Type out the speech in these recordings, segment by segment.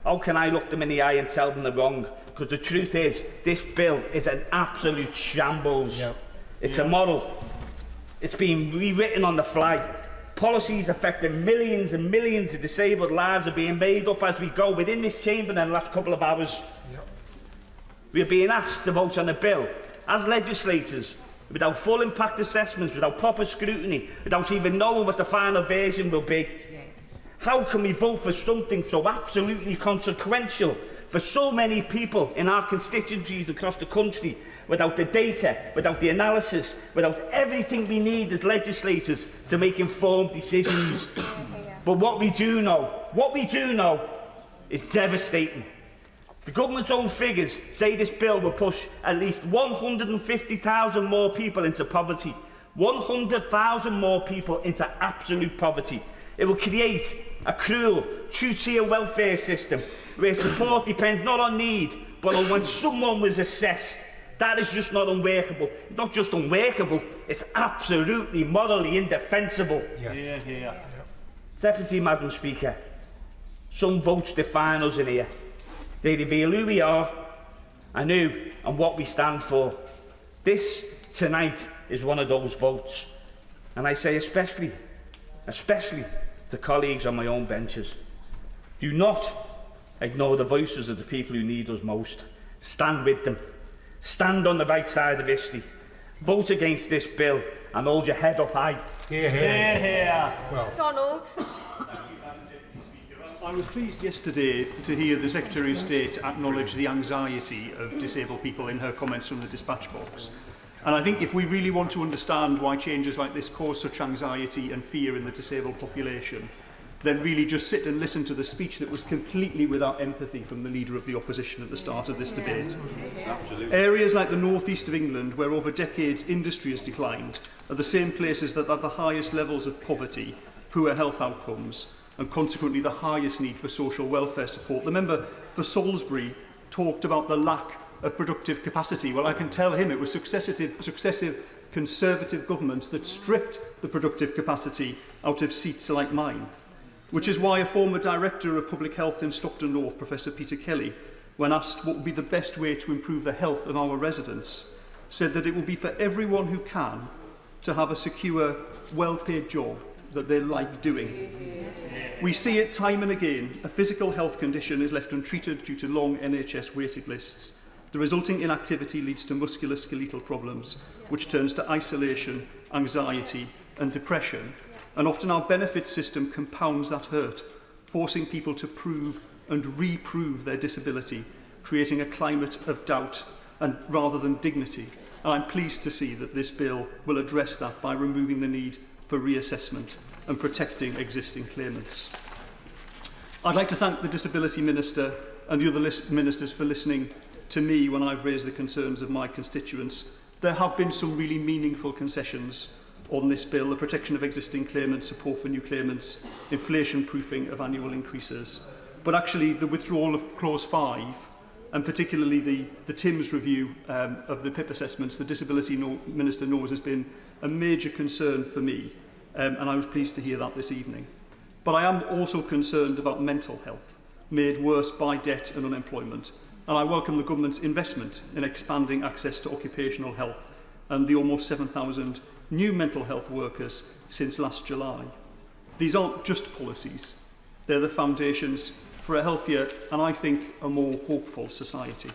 How can I look them in the eye and tell them they're wrong? Because the truth is, this bill is an absolute shambles. Yep. It's a model. It's been rewritten on the fly. Policies affecting millions and millions of disabled lives are being made up as we go within this chamber in the last couple of hours. Yep. We're being asked to vote on a bill as legislators without full impact assessments, without proper scrutiny, without even knowing what the final version will be. How can we vote for something so absolutely consequential for so many people in our constituencies across the country without the data, without the analysis, without everything we need as legislators to make informed decisions? But what we do know is devastating. The government's own figures say this bill will push at least 150,000 more people into poverty, 100,000 more people into absolute poverty. It will create a cruel, two-tier welfare system where support depends not on need, but on when someone was assessed. That is just not unworkable. Not just unworkable, it's absolutely morally indefensible. Yes. Yeah. Deputy Madam Speaker, some votes define us in here. They reveal who we are and who and what we stand for. This, tonight, is one of those votes. And I say especially to colleagues on my own benches, do not ignore the voices of the people who need us most. Stand with them. Stand on the right side of history. Vote against this bill and hold your head up high. Hear, hear. Hear, hear. Well. Donald. I was pleased yesterday to hear the Secretary of State acknowledge the anxiety of disabled people in her comments from the dispatch box. And I think if we really want to understand why changes like this cause such anxiety and fear in the disabled population, then really just sit and listen to the speech that was completely without empathy from the Leader of the Opposition at the start of this debate. Absolutely. Areas like the northeast of England, where over decades industry has declined, are the same places that have the highest levels of poverty, poor health outcomes, and consequently the highest need for social welfare support. The member for Salisbury talked about the lack of productive capacity. Well, I can tell him it was successive Conservative governments that stripped the productive capacity out of seats like mine, which is why a former Director of Public Health in Stockton North, Professor Peter Kelly, when asked what would be the best way to improve the health of our residents, said that it will be for everyone who can to have a secure, well-paid job that they like doing. We see it time and again. A physical health condition is left untreated due to long NHS waiting lists. The resulting inactivity leads to musculoskeletal problems, which turns to isolation, anxiety and depression. And often our benefit system compounds that hurt, forcing people to prove and reprove their disability, creating a climate of doubt and rather than dignity. And I'm pleased to see that this bill will address that by removing the need for reassessment and protecting existing claimants. I'd like to thank the Disability Minister and the other ministers for listening to me when I've raised the concerns of my constituents. There have been some really meaningful concessions on this bill: the protection of existing claimants, support for new claimants, inflation-proofing of annual increases. But actually the withdrawal of Clause 5, and particularly the TIMS review of the PIP assessments, the Disability Minister knows has been a major concern for me, and I was pleased to hear that this evening. But I am also concerned about mental health, made worse by debt and unemployment, and I welcome the government's investment in expanding access to occupational health and the almost 7,000 new mental health workers since last July. These aren't just policies, they're the foundations for a healthier and, I think, a more hopeful society.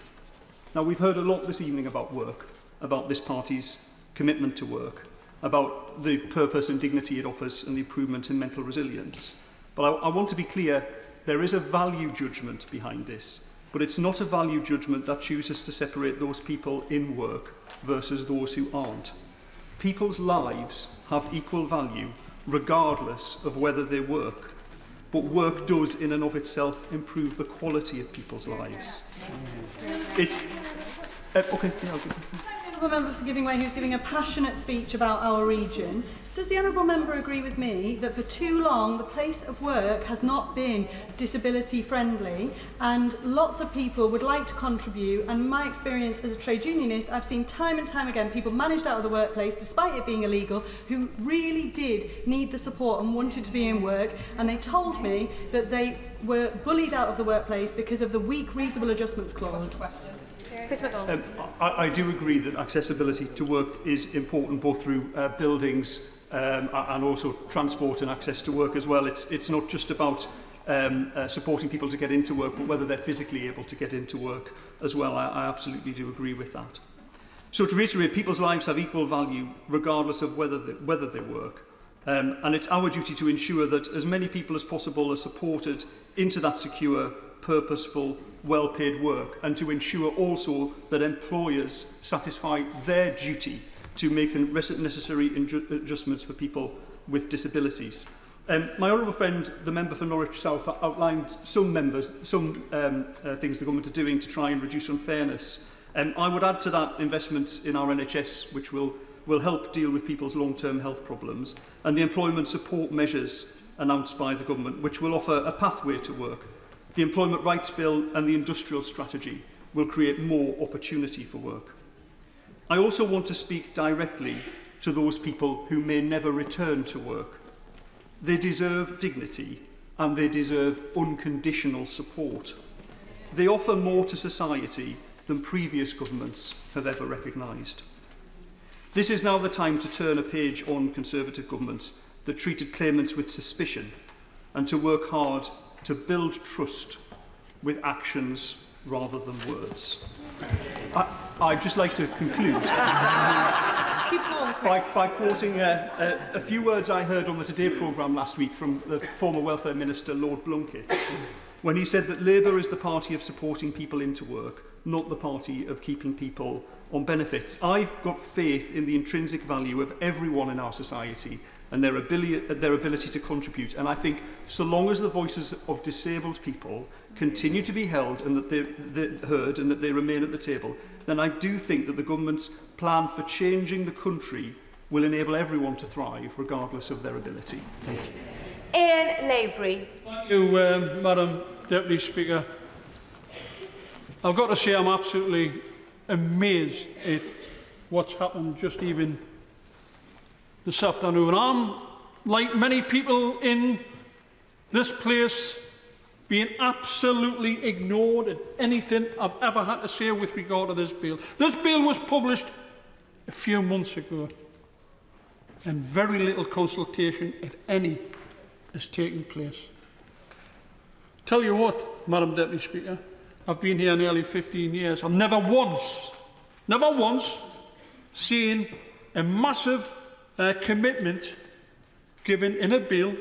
Now, we've heard a lot this evening about work, about this party's commitment to work, about the purpose and dignity it offers and the improvement in mental resilience. But I want to be clear, there is a value judgment behind this, but it's not a value judgment that chooses to separate those people in work versus those who aren't. People's lives have equal value regardless of whether they work. But work does in and of itself improve the quality of people's lives. It's... okay, yeah, honourable member for giving way, who's giving a passionate speech about our region. Does the honourable member agree with me that for too long the place of work has not been disability friendly, and lots of people would like to contribute, and my experience as a trade unionist, I've seen time and time again people managed out of the workplace despite it being illegal who really did need the support and wanted to be in work, and they told me that they were bullied out of the workplace because of the weak reasonable adjustments clause. I do agree that accessibility to work is important, both through buildings and also transport and access to work as well. It's not just about supporting people to get into work, but whether they're physically able to get into work as well. I absolutely do agree with that. So to reiterate, people's lives have equal value regardless of whether they work. And it's our duty to ensure that as many people as possible are supported into that secure, purposeful, well-paid work, and to ensure also that employers satisfy their duty to make the necessary adjustments for people with disabilities. My honourable friend, the member for Norwich South, outlined some things the government are doing to try and reduce unfairness. I would add to that investments in our NHS, which will help deal with people's long-term health problems, and the employment support measures announced by the government, which will offer a pathway to work. The Employment Rights Bill and the Industrial Strategy will create more opportunity for work. I also want to speak directly to those people who may never return to work. They deserve dignity and they deserve unconditional support. They offer more to society than previous governments have ever recognised. This is now the time to turn a page on Conservative governments that treated claimants with suspicion, and to work hard to build trust with actions rather than words. I'd just like to conclude by quoting a few words I heard on the Today programme last week from the former Welfare Minister, Lord Blunkett, when he said that Labour is the party of supporting people into work, not the party of keeping people on benefits. I've got faith in the intrinsic value of everyone in our society and their ability to contribute. And I think so long as the voices of disabled people continue to be held and that they're heard and that they remain at the table, then I do think that the government's plan for changing the country will enable everyone to thrive regardless of their ability. Thank you. Ian Lavery. Thank you, Madam Deputy Speaker. I've got to say I'm absolutely amazed at what's happened just even this afternoon. I'm, like many people in this place, being absolutely ignored at anything I've ever had to say with regard to this bill. This bill was published a few months ago, and very little consultation, if any, has taken place. Tell you what, Madam Deputy Speaker, I've been here nearly 15 years. I've never once seen a massive commitment given in a bill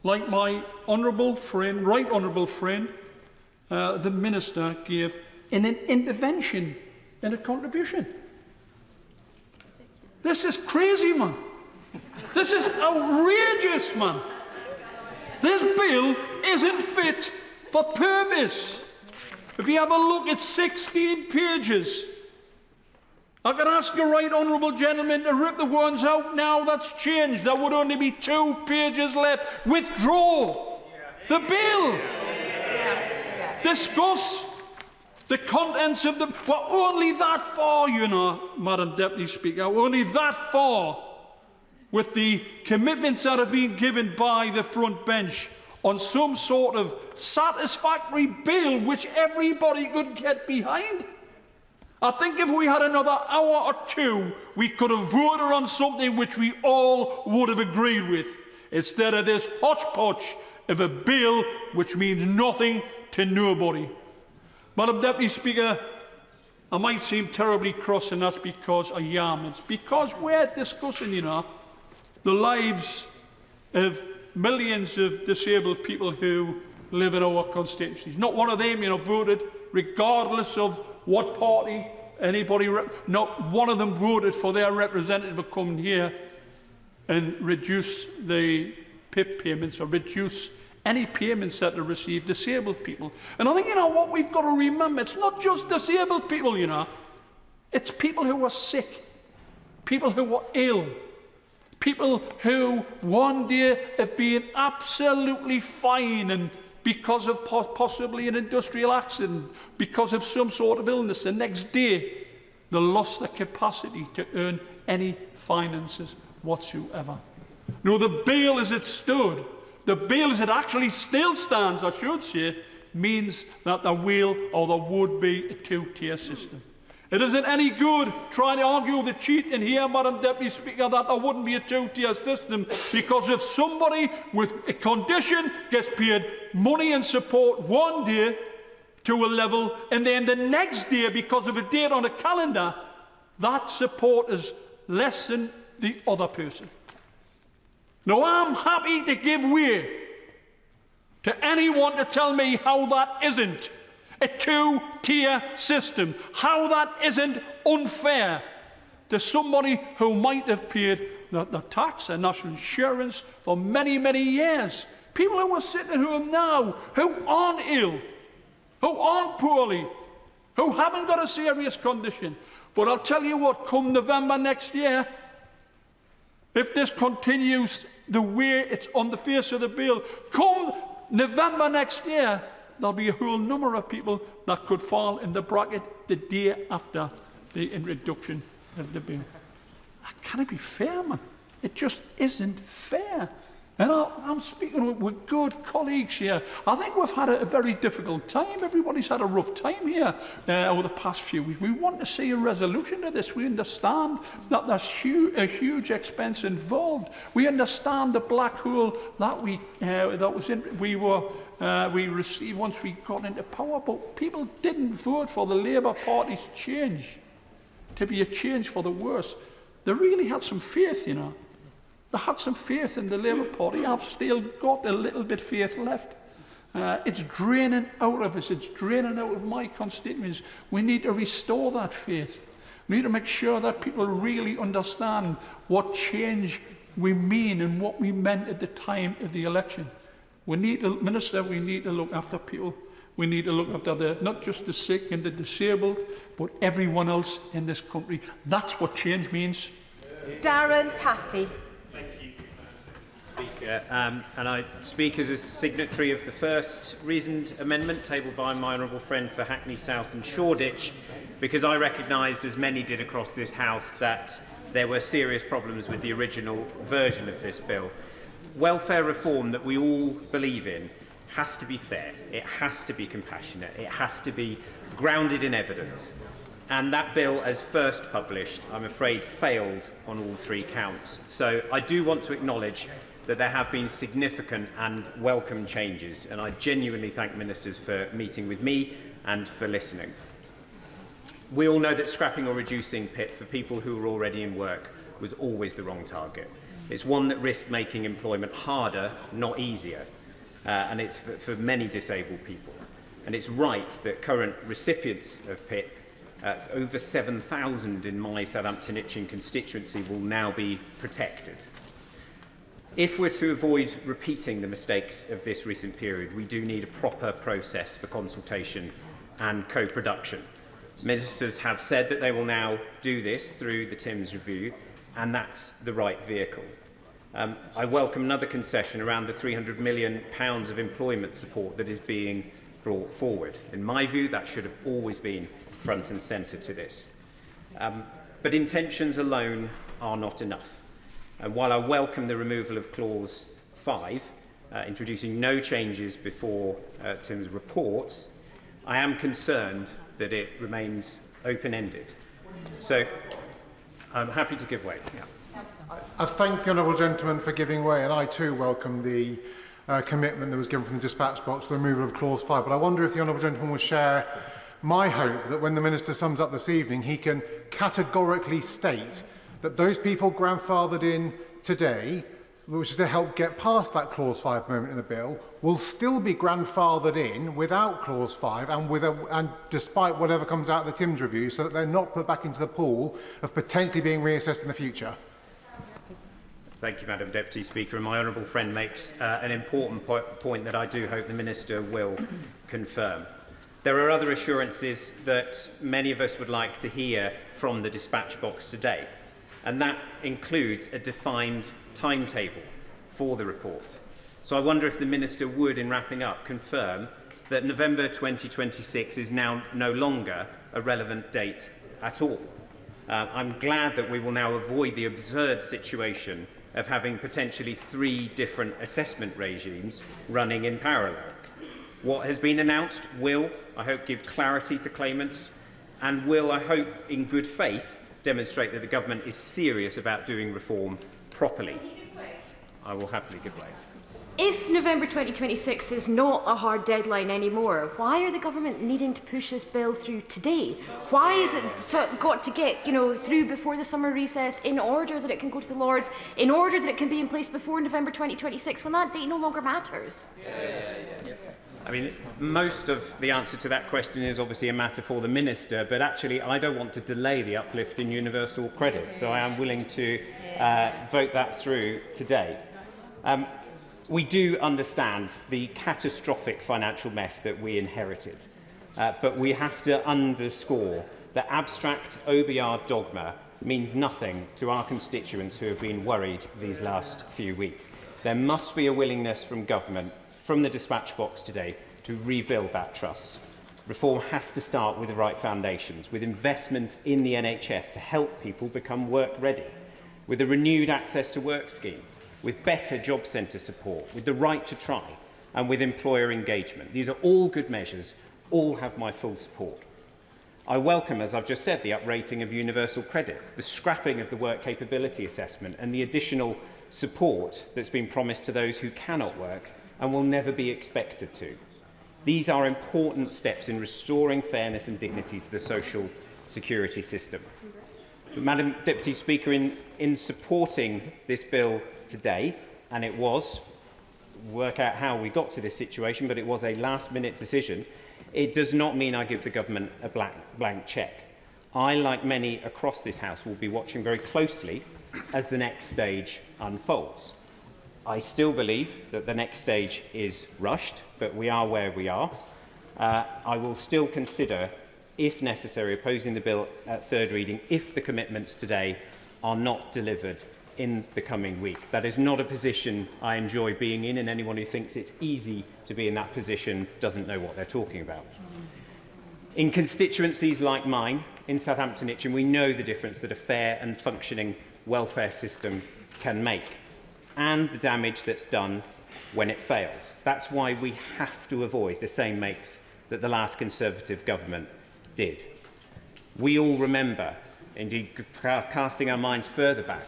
like my honourable friend, right honourable friend, the Minister gave in an intervention in a contribution. This is crazy, man. This is outrageous, man. This bill isn't fit for purpose. If you have a look at 16 pages, I can ask a right honourable gentleman to rip the ones out now that's changed. There would only be 2 pages left. Withdraw the bill. Discuss the contents of the... We're only that far, you know, Madam Deputy Speaker. We're only that far with the commitments that have been given by the front bench on some sort of satisfactory bill which everybody could get behind. I think if we had another hour or 2, we could have voted on something which we all would have agreed with, instead of this hodgepodge of a bill which means nothing to nobody. Madam Deputy Speaker, I might seem terribly cross, and that's because I am. It's because we're discussing, you know, the lives of millions of disabled people who live in our constituencies. Not one of them, you know, voted, regardless of what party anybody, not one of them voted for their representative to come here and reduce the PIP payments or reduce any payments that they receive disabled people. And I think, you know, what we've got to remember, it's not just disabled people, you know. It's people who are sick, people who are ill, people who one day have been absolutely fine and because of possibly an industrial accident, because of some sort of illness, the next day they lost their capacity to earn any finances whatsoever. No, the bill as it stood, the bill as it actually still stands, I should say, means that there will or there would be a two-tier system. It isn't any good trying to argue the cheat in here, Madam Deputy Speaker, that there wouldn't be a two-tier system, because if somebody with a condition gets paid money and support one day to a level, and then the next day, because of a date on a calendar, that support is less than the other person. Now, I'm happy to give way to anyone to tell me how that isn't a two-tier system, how that isn't unfair to somebody who might have paid the tax and national insurance for many, many years. People who are sitting at home now, who aren't ill, who aren't poorly, who haven't got a serious condition. But I'll tell you what, come November next year, if this continues the way it's on the face of the bill, come November next year, there'll be a whole number of people that could fall in the bracket the day after the introduction of the bill. That can't be fair, man. It just isn't fair. And I'm speaking with good colleagues here. I think we've had a very difficult time. Everybody's had a rough time here over the past few weeks. We want to see a resolution to this. We understand that there's a huge expense involved. We understand the black hole that we received once we got into power. But people didn't vote for the Labour Party's change to be a change for the worse. They really had some faith, you know. They had some faith in the Labour Party. I've still got a little bit of faith left. It's draining out of us. It's draining out of my constituents. We need to restore that faith. We need to make sure that people really understand what change we mean and what we meant at the time of the election. We need to, Minister, we need to look after people. We need to look after not just the sick and the disabled, but everyone else in this country. That's what change means. Darren Paffy. Speaker, and I speak as a signatory of the first reasoned amendment tabled by my honourable friend for Hackney South and Shoreditch, because I recognised, as many did across this House, that there were serious problems with the original version of this bill. Welfare reform that we all believe in has to be fair, it has to be compassionate, it has to be grounded in evidence. And that bill, as first published, I'm afraid failed on all three counts. So I do want to acknowledge that there have been significant and welcome changes, and I genuinely thank ministers for meeting with me and for listening. We all know that scrapping or reducing PIP for people who are already in work was always the wrong target. It's one that risked making employment harder, not easier, and it's for many disabled people. And it's right that current recipients of PIP, over 7,000 in my Southampton Itching constituency, will now be protected. If we're to avoid repeating the mistakes of this recent period, we do need a proper process for consultation and co-production. Ministers have said that they will now do this through the Timms review, and that's the right vehicle. I welcome another concession around the £300 million of employment support that is being brought forward. In my view, that should have always been front and centre to this. But intentions alone are not enough. And while I welcome the removal of Clause 5, introducing no changes before Tim's reports, I am concerned that it remains open-ended. So I'm happy to give way. Yeah. I thank the honourable gentleman for giving way, and I too welcome the commitment that was given from the dispatch box, the removal of Clause 5. But I wonder if the honourable gentleman will share my hope that when the Minister sums up this evening, he can categorically state that those people grandfathered in today, which is to help get past that Clause 5 moment in the bill, will still be grandfathered in without Clause 5 and despite whatever comes out of the Timms review, so that they're not put back into the pool of potentially being reassessed in the future. Thank you, Madam Deputy Speaker. And my honourable friend makes an important point that I do hope the Minister will confirm. There are other assurances that many of us would like to hear from the dispatch box today, and that includes a defined timetable for the report. So I wonder if the Minister would, in wrapping up, confirm that November 2026 is now no longer a relevant date at all. I'm glad that we will now avoid the absurd situation of having potentially 3 different assessment regimes running in parallel. What has been announced will, I hope, give clarity to claimants and will, I hope, in good faith, demonstrate that the government is serious about doing reform properly. I will happily give way. If November 2026 is not a hard deadline anymore, why are the government needing to push this bill through today? Why is it got to get through before the summer recess in order that it can go to the Lords, in order that it can be in place before November 2026, when that date no longer matters? I mean, most of the answer to that question is obviously a matter for the Minister, but actually I don't want to delay the uplift in universal credit, so I am willing to vote that through today. We do understand the catastrophic financial mess that we inherited, but we have to underscore that abstract OBR dogma means nothing to our constituents who have been worried these last few weeks. There must be a willingness from government, from the dispatch box today, to rebuild that trust. Reform has to start with the right foundations, with investment in the NHS to help people become work ready, with a renewed access to work scheme, with better job centre support, with the right to try, and with employer engagement. These are all good measures, all have my full support. I welcome, as I've just said, the uprating of universal credit, the scrapping of the work capability assessment, and the additional support that's been promised to those who cannot work and will never be expected to. These are important steps in restoring fairness and dignity to the social security system. But, Madam Deputy Speaker, in supporting this bill today, and it was, work out how we got to this situation, but it was a last-minute decision, it does not mean I give the government a blank cheque. I, like many across this House, will be watching very closely as the next stage unfolds. I still believe that the next stage is rushed, but we are where we are. I will still consider, if necessary, opposing the bill at third reading if the commitments today are not delivered in the coming week. That is not a position I enjoy being in, and anyone who thinks it's easy to be in that position doesn't know what they're talking about. In constituencies like mine, in Southampton Itchen, we know the difference that a fair and functioning welfare system can make, and the damage that's done when it fails. That's why we have to avoid the same makes that the last Conservative government did. We all remember, indeed casting our minds further back,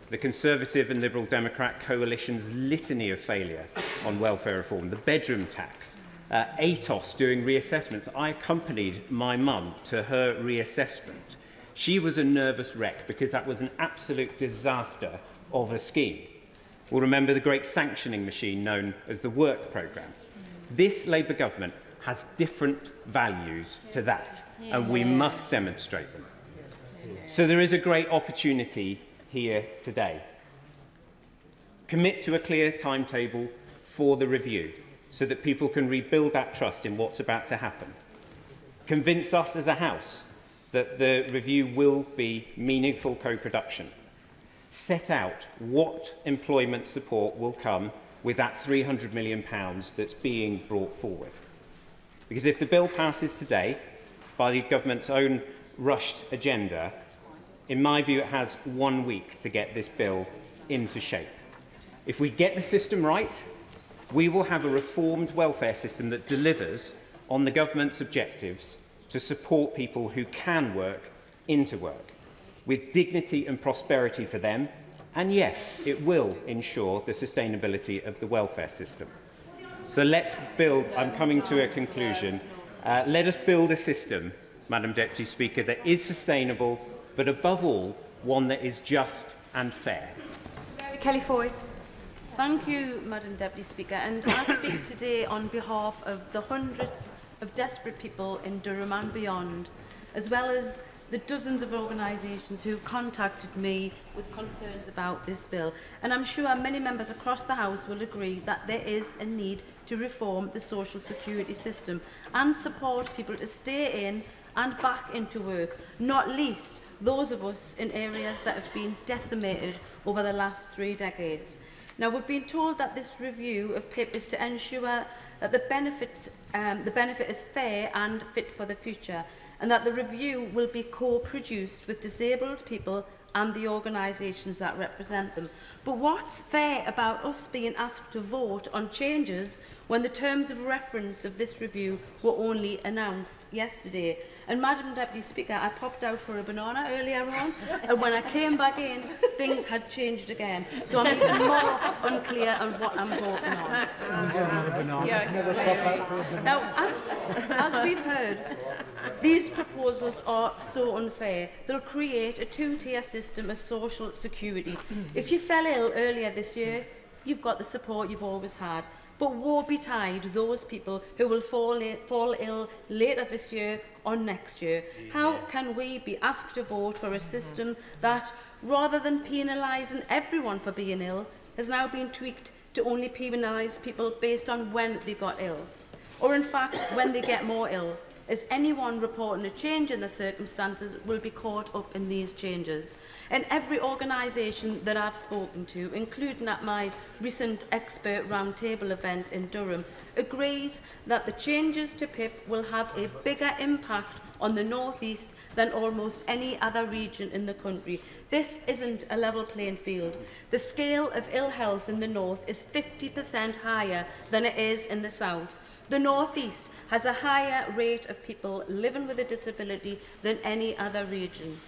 the Conservative and Liberal Democrat coalition's litany of failure on welfare reform, the bedroom tax, ATOS doing reassessments. I accompanied my mum to her reassessment. She was a nervous wreck because that was an absolute disaster of a scheme. We'll remember the great sanctioning machine known as the work programme. This Labour government has different values to that, and we must demonstrate them. So there is a great opportunity here today. Commit to a clear timetable for the review so that people can rebuild that trust in what's about to happen. Convince us as a House that the review will be meaningful co-production. Set out what employment support will come with that £300 million that's being brought forward. Because if the bill passes today by the government's own rushed agenda, in my view, it has 1 week to get this bill into shape. If we get the system right, we will have a reformed welfare system that delivers on the government's objectives to support people who can work into work, with dignity and prosperity for them, and yes, it will ensure the sustainability of the welfare system. So let's build, I'm coming to a conclusion, let us build a system, Madam Deputy Speaker, that is sustainable, but above all, one that is just and fair. Kelly-Foy. Thank you, Madam Deputy Speaker. And I speak today on behalf of the hundreds of desperate people in Durham and beyond, as well as the dozens of organisations who contacted me with concerns about this bill. And I'm sure many members across the House will agree that there is a need to reform the social security system and support people to stay in and back into work, not least those of us in areas that have been decimated over the last 3 decades. Now, we've been told that this review of PIP is to ensure that the benefit is fair and fit for the future, and that the review will be co-produced with disabled people and the organisations that represent them. But what's fair about us being asked to vote on changes when the terms of reference of this review were only announced yesterday? And Madam Deputy Speaker, I popped out for a banana earlier on, and when I came back in, things had changed again. So I'm even more unclear on what I'm voting on. Now, as we've heard, these proposals are so unfair. They'll create a 2-tier system of social security. If you fell ill earlier this year, you've got the support you've always had. But woe betide those people who will fall ill later this year or next year. How can we be asked to vote for a system that, rather than penalising everyone for being ill, has now been tweaked to only penalise people based on when they got ill? Or in fact, when they get more ill, as anyone reporting a change in the circumstances will be caught up in these changes. And every organisation that I've spoken to, including at my recent expert roundtable event in Durham, agrees that the changes to PIP will have a bigger impact on the North East than almost any other region in the country. This isn't a level playing field. The scale of ill health in the North is 50% higher than it is in the South. The North East has a higher rate of people living with a disability than any other region.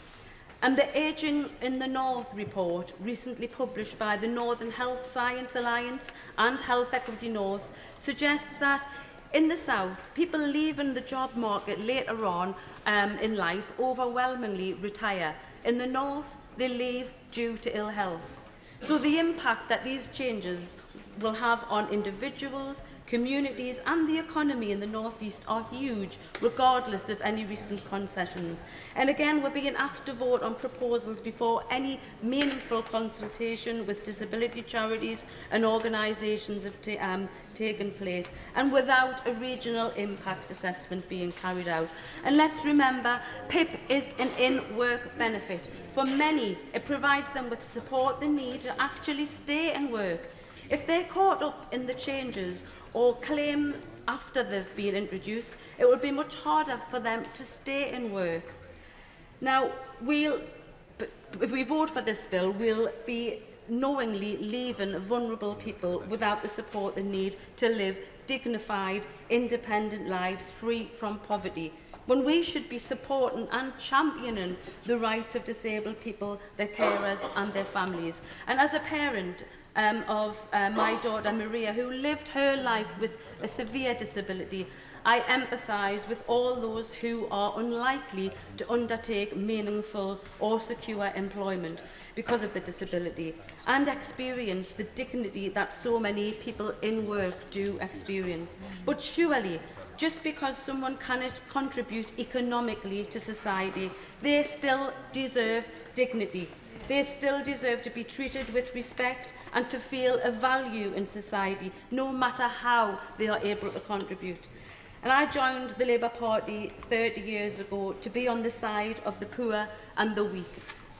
And the Ageing in the North report, recently published by the Northern Health Science Alliance and Health Equity North, suggests that in the South, people leaving the job market later on in life overwhelmingly retire. In the North, they leave due to ill health. So the impact that these changes will have on individuals, communities and the economy in the North East are huge, regardless of any recent concessions. And again, we're being asked to vote on proposals before any meaningful consultation with disability charities and organisations have taken place, and without a regional impact assessment being carried out. And let's remember, PIP is an in-work benefit. For many, it provides them with support they need to actually stay and work. If they're caught up in the changes or claim after they've been introduced, it will be much harder for them to stay in work. Now, if we vote for this bill, we'll be knowingly leaving vulnerable people without the support they need to live dignified, independent lives free from poverty, when we should be supporting and championing the rights of disabled people, their carers and their families. And as a parent of my daughter Maria, who lived her life with a severe disability, I empathise with all those who are unlikely to undertake meaningful or secure employment because of the disability and experience the dignity that so many people in work do experience. But surely, just because someone cannot contribute economically to society, they still deserve dignity. They still deserve to be treated with respect and to feel a value in society, no matter how they are able to contribute. And I joined the Labour Party 30 years ago to be on the side of the poor and the weak.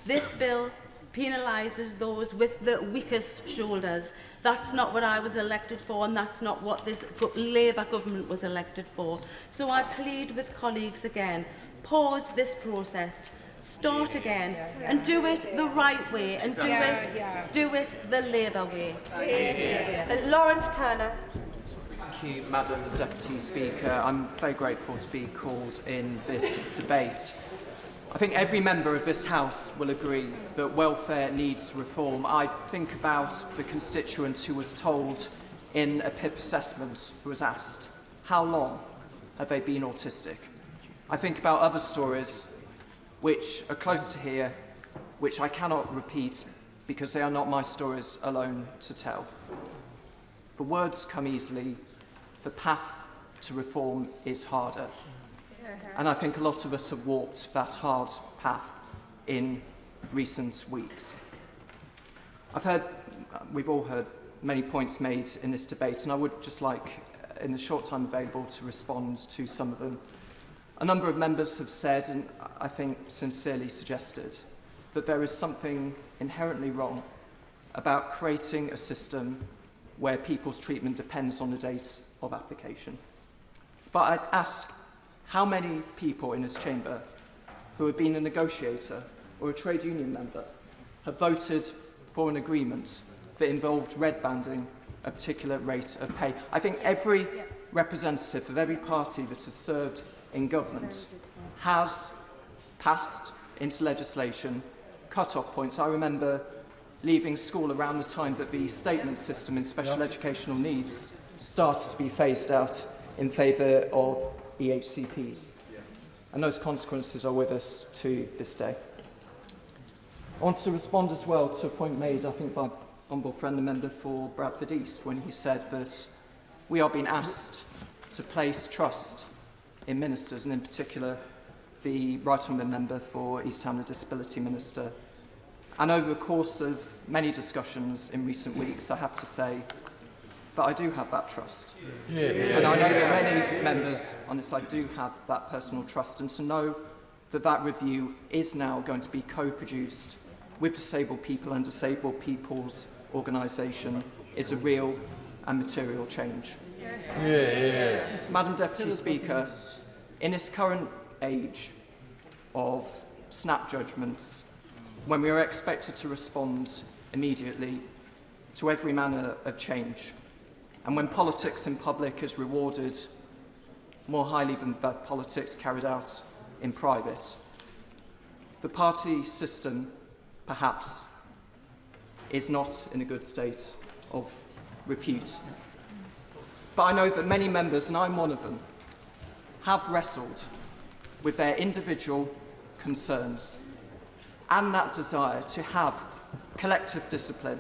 This bill penalises those with the weakest shoulders. That's not what I was elected for, and that's not what this Labour government was elected for. So I plead with colleagues again, pause this process, start again, and do it the right way, and do it the Labour way. Lawrence Turner. Thank you, Madam Deputy Speaker. I'm very grateful to be called in this debate. I think every member of this House will agree that welfare needs reform. I think about the constituent who was told in a PIP assessment, who was asked, how long have they been autistic? I think about other stories which are close to here, which I cannot repeat because they are not my stories alone to tell. The words come easily, the path to reform is harder. And I think a lot of us have walked that hard path in recent weeks. We've all heard many points made in this debate, and I would just like, in the short time available, to respond to some of them. A number of members have said, and I think sincerely suggested, that there is something inherently wrong about creating a system where people's treatment depends on the date of application. But I'd ask, how many people in this chamber who have been a negotiator or a trade union member have voted for an agreement that involved red banding a particular rate of pay? I think every representative of every party that has served in government has passed into legislation cut-off points. I remember leaving school around the time that the statement system in special educational needs started to be phased out in favour of EHCPs. And those consequences are with us to this day. I wanted to respond as well to a point made, I think, by honourable friend and member for Bradford East, when he said that we are being asked to place trust in ministers, and in particular the right honourable member for East Ham, the Disability Minister. And over the course of many discussions in recent weeks, I have to say that I do have that trust. And I know that many members on this side do have that personal trust, and to know that that review is now going to be co-produced with disabled people and disabled people's organisation is a real and material change. Madam Deputy Speaker, in this current age of snap judgments, when we are expected to respond immediately to every manner of change, and when politics in public is rewarded more highly than the politics carried out in private, the party system, perhaps, is not in a good state of repute. But I know that many members, and I'm one of them, have wrestled with their individual concerns and that desire to have collective discipline,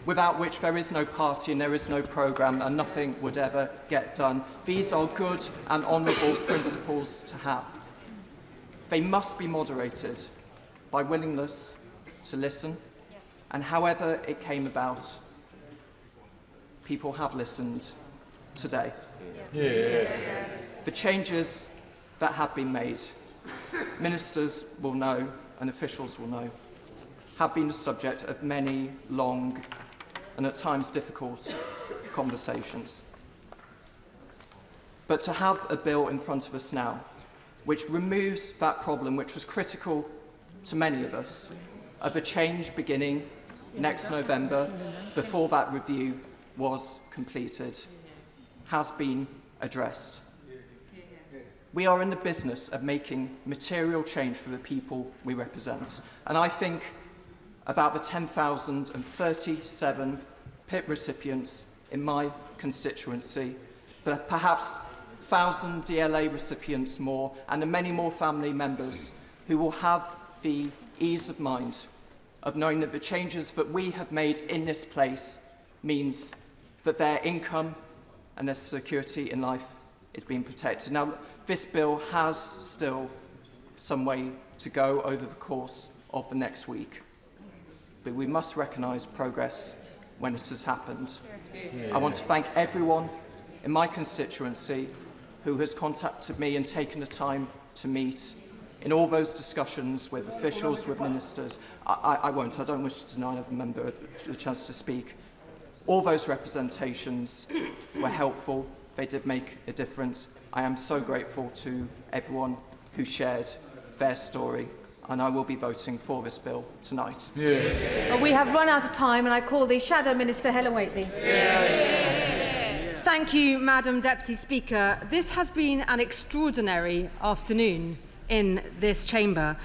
without which there is no party and there is no programme and nothing would ever get done. These are good and honourable principles to have. They must be moderated by willingness to listen, and however it came about, people have listened today. The changes that have been made, ministers will know and officials will know, have been the subject of many long and at times difficult conversations. But to have a bill in front of us now which removes that problem which was critical to many of us, of a change beginning next November before that review was completed, has been addressed. We are in the business of making material change for the people we represent. And I think about the 10,037 PIP recipients in my constituency, the perhaps 1,000 DLA recipients more, and the many more family members who will have the ease of mind of knowing that the changes that we have made in this place means that their income and their security in life is being protected. Now, this bill has still some way to go over the course of the next week, but we must recognise progress when it has happened. I want to thank everyone in my constituency who has contacted me and taken the time to meet in all those discussions with officials, with ministers. I don't wish to deny another member a chance to speak. All those representations were helpful. They did make a difference. I am so grateful to everyone who shared their story, and I will be voting for this bill tonight. Well, we have run out of time, and I call the Shadow Minister, Helen Whately. Thank you, Madam Deputy Speaker. This has been an extraordinary afternoon in this chamber.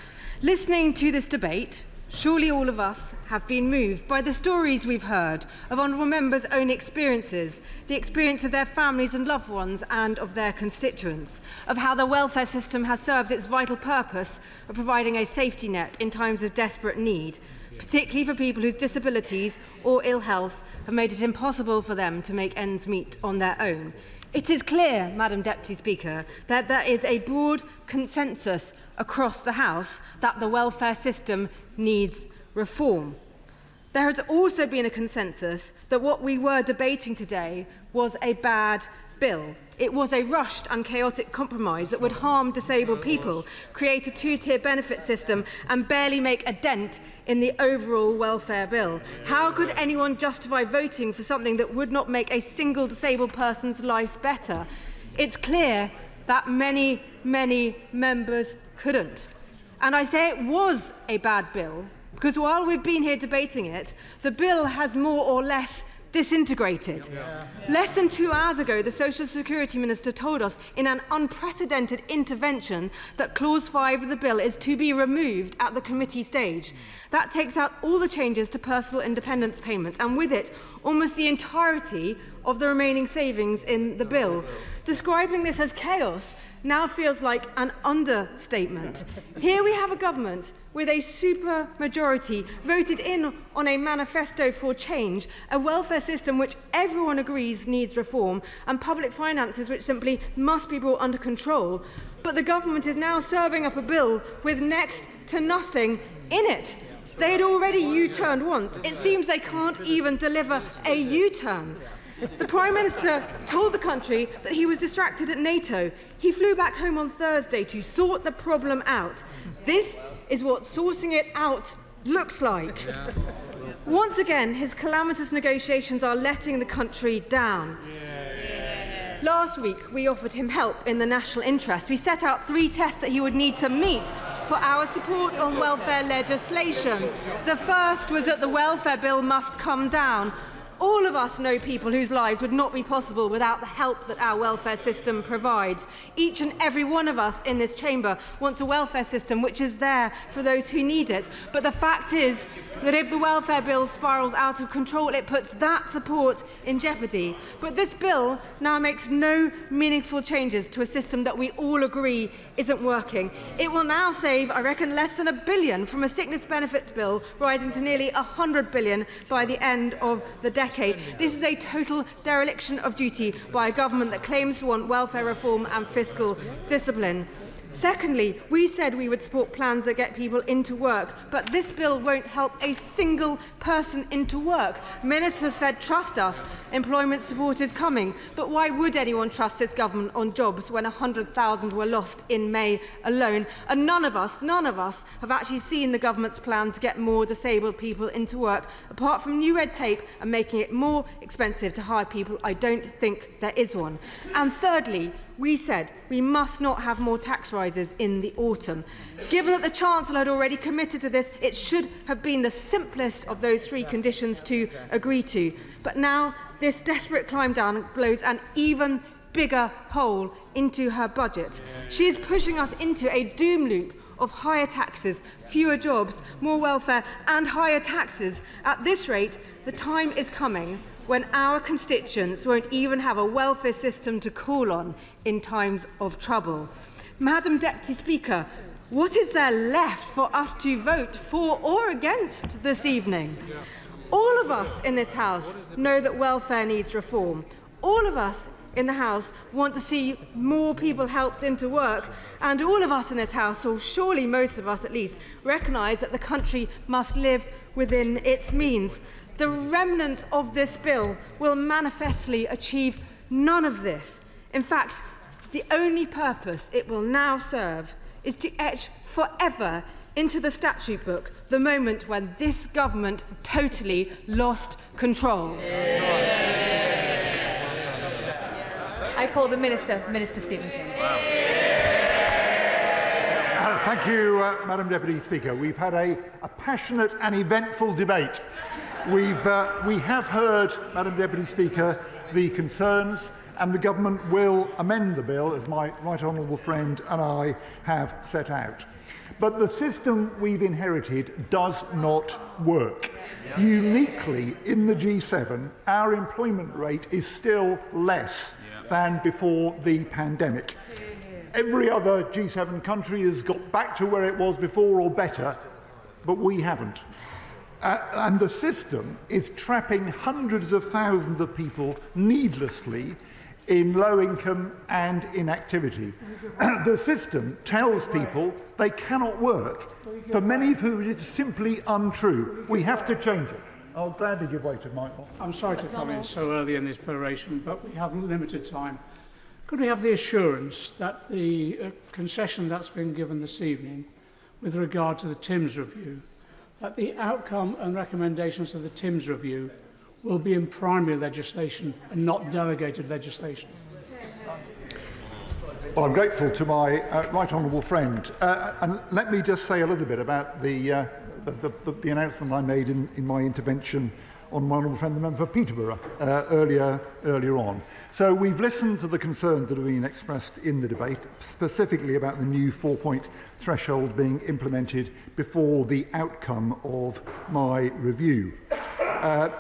Listening to this debate, surely all of us have been moved by the stories we've heard of honourable members' own experiences, the experience of their families and loved ones and of their constituents, of how the welfare system has served its vital purpose of providing a safety net in times of desperate need, particularly for people whose disabilities or ill health have made it impossible for them to make ends meet on their own. It is clear, Madam Deputy Speaker, that there is a broad consensus across the House that the welfare system needs reform. There has also been a consensus that what we were debating today was a bad bill. It was a rushed and chaotic compromise that would harm disabled people, create a two-tier benefit system and barely make a dent in the overall welfare bill. How could anyone justify voting for something that would not make a single disabled person's life better? It's clear that many, many members couldn't. And I say it was a bad bill because while we've been here debating it, the bill has more or less disintegrated. Less than 2 hours ago, the Social Security Minister told us in an unprecedented intervention that Clause 5 of the bill is to be removed at the committee stage. That takes out all the changes to personal independence payments and with it almost the entirety of the remaining savings in the bill. Describing this as chaos now feels like an understatement. Here we have a government with a super majority voted in on a manifesto for change, a welfare system which everyone agrees needs reform, and public finances which simply must be brought under control. But the government is now serving up a bill with next to nothing in it. They had already U-turned once. It seems they can't even deliver a U-turn. The Prime Minister told the country that he was distracted at NATO. He flew back home on Thursday to sort the problem out. This is what sorting it out looks like. Once again, his calamitous negotiations are letting the country down. Last week, we offered him help in the national interest. We set out 3 tests that he would need to meet for our support on welfare legislation. The first was that the welfare bill must come down. All of us know people whose lives would not be possible without the help that our welfare system provides. Each and every one of us in this chamber wants a welfare system which is there for those who need it. But the fact is that if the welfare bill spirals out of control, it puts that support in jeopardy. But this bill now makes no meaningful changes to a system that we all agree isn't working. It will now save, I reckon, less than £1 billion from a sickness benefits bill, rising to nearly £100 billion by the end of the decade. This is a total dereliction of duty by a government that claims to want welfare reform and fiscal discipline. Secondly, we said we would support plans that get people into work, but this bill won't help a single person into work. Ministers said, trust us, employment support is coming. But why would anyone trust this government on jobs when 100,000 were lost in May alone? And none of us have actually seen the government's plan to get more disabled people into work. Apart from new red tape and making it more expensive to hire people, I don't think there is one. And thirdly, we said we must not have more tax rises in the autumn. Given that the Chancellor had already committed to this, it should have been the simplest of those 3 conditions to agree to. But now this desperate climb down blows an even bigger hole into her budget. She is pushing us into a doom loop of higher taxes, fewer jobs, more welfare and higher taxes. At this rate, the time is coming when our constituents won't even have a welfare system to call on in times of trouble. Madam Deputy Speaker, what is there left for us to vote for or against this evening? All of us in this House know that welfare needs reform. All of us in the House want to see more people helped into work, and all of us in this House, or surely most of us at least, recognise that the country must live within its means. The remnants of this bill will manifestly achieve none of this. In fact, the only purpose it will now serve is to etch forever into the statute book the moment when this government totally lost control. I call the Minister, Minister Stevenson. Thank you, Madam Deputy Speaker. We've had a passionate and eventful debate. We have heard, Madam Deputy Speaker, the concerns, and the government will amend the bill, as my right honourable friend and I have set out. But the system we've inherited does not work. Uniquely in the G7, our employment rate is still less than before the pandemic. Every other G7 country has got back to where it was before or better, but we haven't. And the system is trapping hundreds of thousands of people needlessly in low income and inactivity. The system tells people they cannot work, for many of whom it is simply untrue. We have to change it. I'll gladly give way to Michael. I'm sorry to come in so early in this peroration, but we have limited time. Could we have the assurance that the concession that's been given this evening with regard to the Timms review, that the outcome and recommendations of the Timms review will be in primary legislation and not delegated legislation? Well, I'm grateful to my right honourable friend. And let me just say a little bit about the announcement I made in my intervention on my honourable friend, the member for Peterborough, earlier on. So we've listened to the concerns that have been expressed in the debate, specifically about the new 4-point threshold being implemented before the outcome of my review.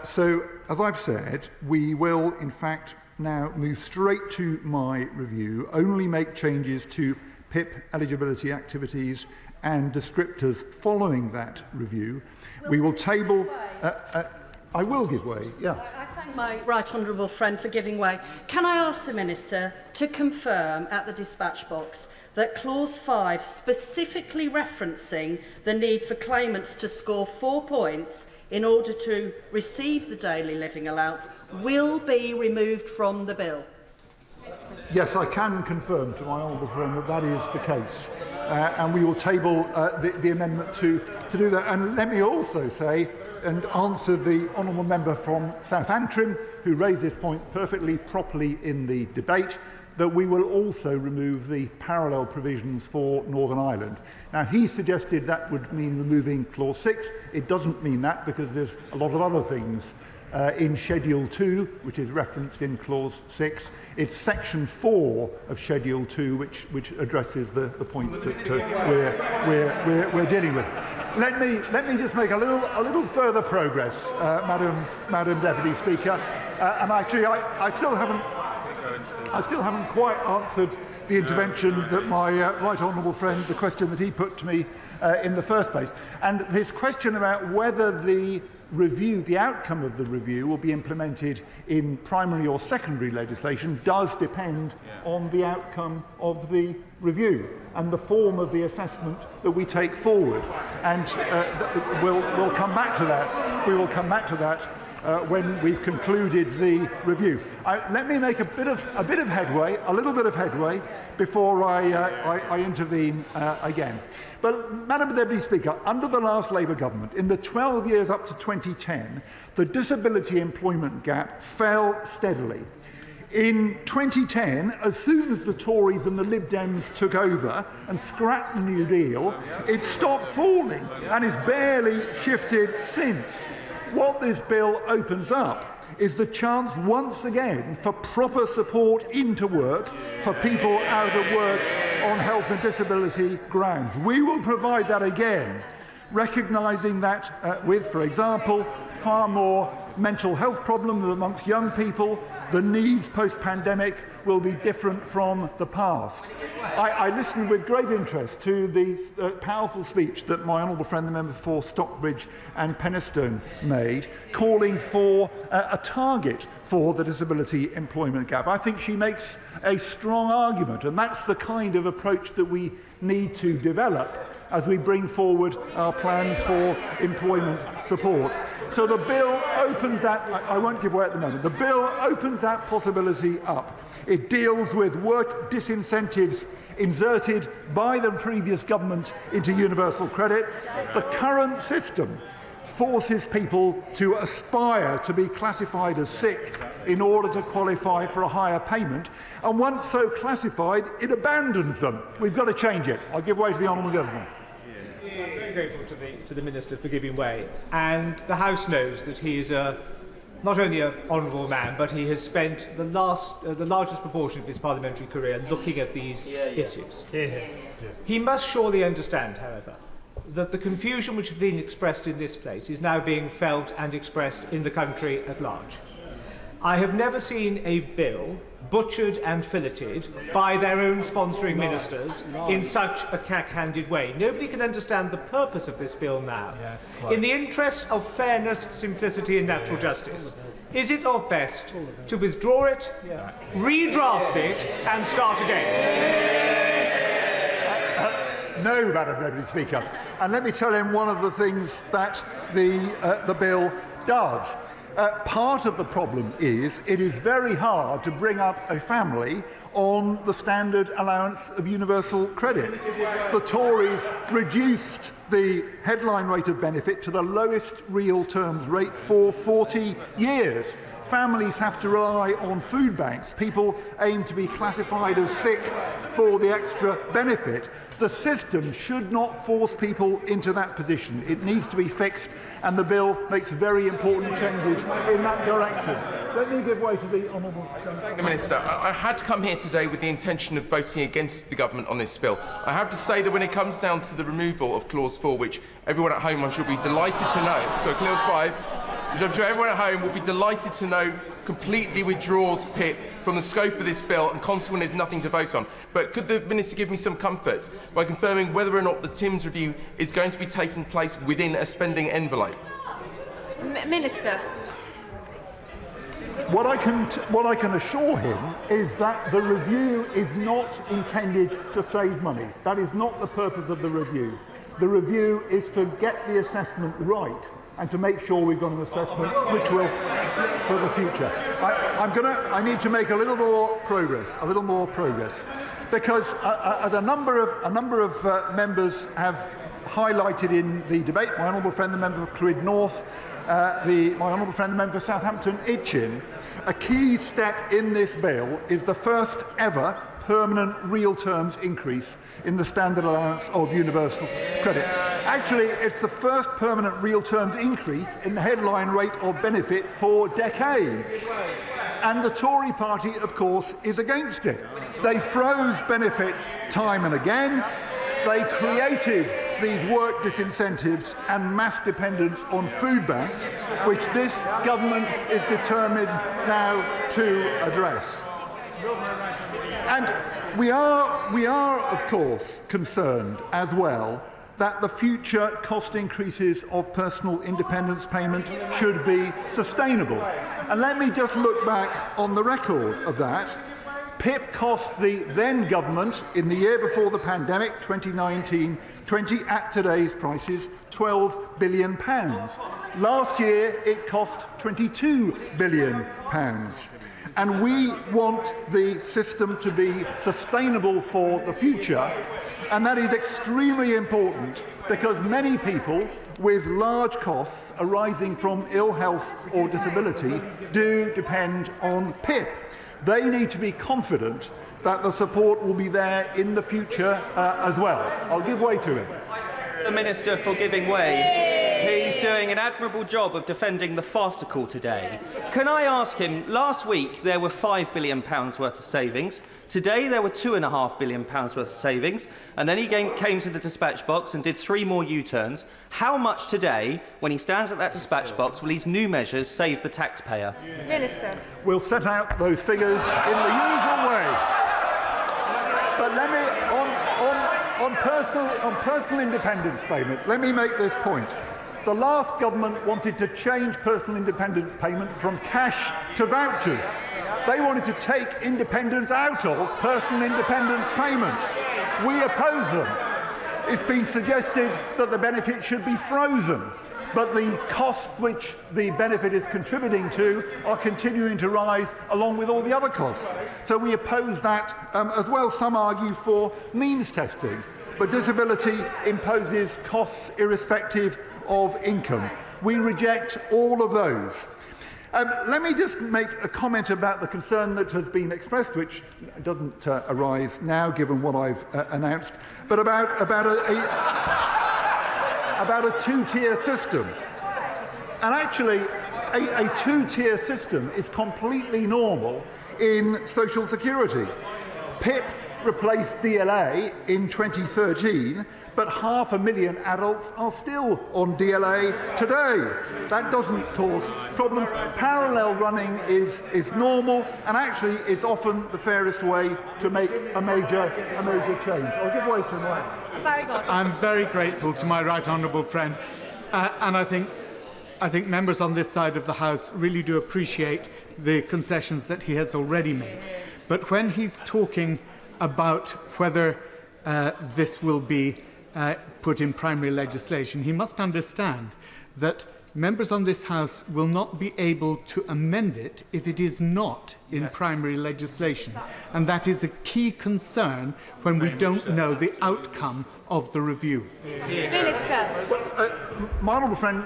So, as I've said, we will, in fact, now move straight to my review, only make changes to PIP eligibility activities and descriptors following that review. We will table... I will give way, yeah. I thank my right honourable friend for giving way. Can I ask the Minister to confirm at the dispatch box that Clause 5, specifically referencing the need for claimants to score 4 points in order to receive the daily living allowance, will be removed from the bill? Yes, I can confirm to my honourable friend that that is the case. And we will table the amendment to do that. And let me also say, and answer the honourable member from South Antrim, who raised this point perfectly properly in the debate, that we will also remove the parallel provisions for Northern Ireland. Now, he suggested that would mean removing Clause 6. It doesn't mean that, because there's a lot of other things in Schedule 2, which is referenced in Clause 6. It's Section 4 of Schedule 2, which addresses the points that we're dealing with. Let me just make a little further progress, Madam Deputy Speaker. And actually, I still haven't quite answered the intervention that my right honourable friend, the question that he put to me in the first place. And his question about whether the review, the outcome of the review, will be implemented in primary or secondary legislation does depend on the outcome of the review and the form of the assessment that we take forward. And we'll come back to that. We will come back to that when we've concluded the review. Let me make a little bit of headway before I intervene again. But, Madam Deputy Speaker, under the last Labour government, in the 12 years up to 2010, the disability employment gap fell steadily. In 2010, as soon as the Tories and the Lib Dems took over and scrapped the New Deal, it stopped falling and has barely shifted since. What this bill opens up is the chance once again for proper support into work for people out of work on health and disability grounds. We will provide that again, recognising that with, for example, far more mental health problems amongst young people, the needs post-pandemic will be different from the past. I listened with great interest to the powerful speech that my honourable friend, the member for Stockbridge and Penistone, made, calling for a target for the disability employment gap. I think she makes a strong argument, and that's the kind of approach that we need to develop as we bring forward our plans for employment support. So the bill opens that, I won't give away at the moment, the bill opens that possibility up. It deals with work disincentives inserted by the previous government into universal credit. The current system forces people to aspire to be classified as sick in order to qualify for a higher payment, and once so classified, it abandons them. We've got to change it. I'll give way to the honourable gentleman. I'm very grateful to the Minister for giving way, and the House knows that he is not only an honourable man, but he has spent the largest proportion of his parliamentary career looking at these issues. He must surely understand, however, that the confusion which has been expressed in this place is now being felt and expressed in the country at large. I have never seen a bill butchered and filleted by their own sponsoring ministers in such a cack-handed way. Nobody can understand the purpose of this bill now. In the interests of fairness, simplicity and natural justice, is it not best to withdraw it, redraft it, and start again? No, Madam Deputy Speaker. And let me tell him one of the things that the bill does. Part of the problem is it is very hard to bring up a family on the standard allowance of universal credit. The Tories reduced the headline rate of benefit to the lowest real terms rate for 40 years. Families have to rely on food banks. People aim to be classified as sick for the extra benefit. The system should not force people into that position. It needs to be fixed, and the bill makes very important changes in that direction. Let me give way to the Honourable. Thank the Minister. I had to come here today with the intention of voting against the government on this bill. I have to say that when it comes down to the removal of Clause 4, which everyone at home I'm sure will be delighted to know, sorry, Clause 5, which I'm sure everyone at home will be delighted to know completely withdraws PIP from the scope of this bill and consequently there's nothing to vote on. But could the Minister give me some comfort by confirming whether or not the Timms review is going to be taking place within a spending envelope? Minister. What I can assure him is that the review is not intended to save money. That is not the purpose of the review. The review is to get the assessment right and to make sure we've got an assessment which will for the future. I need to make a little more progress, because a number of members have highlighted in the debate. My honourable friend, the member for Clwyd North, my honourable friend, the member for Southampton Itchin. A key step in this bill is the first ever permanent real terms increase in the standard allowance of universal credit. Actually, it's the first permanent real terms increase in the headline rate of benefit for decades. And the Tory party, of course, is against it. They froze benefits time and again. They created these work disincentives and mass dependence on food banks, which this government is determined now to address. And we are, of course, concerned as well that the future cost increases of personal independence payment should be sustainable. And let me just look back on the record of that. PIP cost the then government, in the year before the pandemic, 2019-20, at today's prices, £12 billion. Last year, it cost £22 billion. And we want the system to be sustainable for the future, and that is extremely important because many people with large costs arising from ill health or disability do depend on PIP. They need to be confident that the support will be there in the future as well. I'll give way to him. The Minister for giving way. He's doing an admirable job of defending the farcical today. Can I ask him, last week there were £5 billion worth of savings. Today there were £2.5 billion worth of savings, and then he came to the dispatch box and did 3 more U-turns. How much today, when he stands at that dispatch box, will these new measures save the taxpayer? Minister. We'll set out those figures in the usual way. But let me, on personal independence payment, let me make this point. The last government wanted to change personal independence payment from cash to vouchers. They wanted to take independence out of personal independence payment. We oppose them. It's been suggested that the benefit should be frozen, but the costs which the benefit is contributing to are continuing to rise along with all the other costs. So we oppose that as well. Some argue for means testing, but disability imposes costs irrespective of income. We reject all of those. Let me just make a comment about the concern that has been expressed, which doesn't arise now, given what I've announced, but about a two-tier system. And actually, a two-tier system is completely normal in social security. PIP replaced DLA in 2013, but 500,000 adults are still on DLA today. That doesn't cause problems. Parallel running is normal, and actually is often the fairest way to make a major change. I'll give way to my... Very good. I'm very grateful to my right honourable friend, and I think I think members on this side of the House really do appreciate the concessions that he has already made. But when he's talking about whether this will be put in primary legislation, he must understand that members on this House will not be able to amend it if it is not in primary legislation. And that is a key concern when we don't know the outcome of the review. Minister. Well, my honourable friend,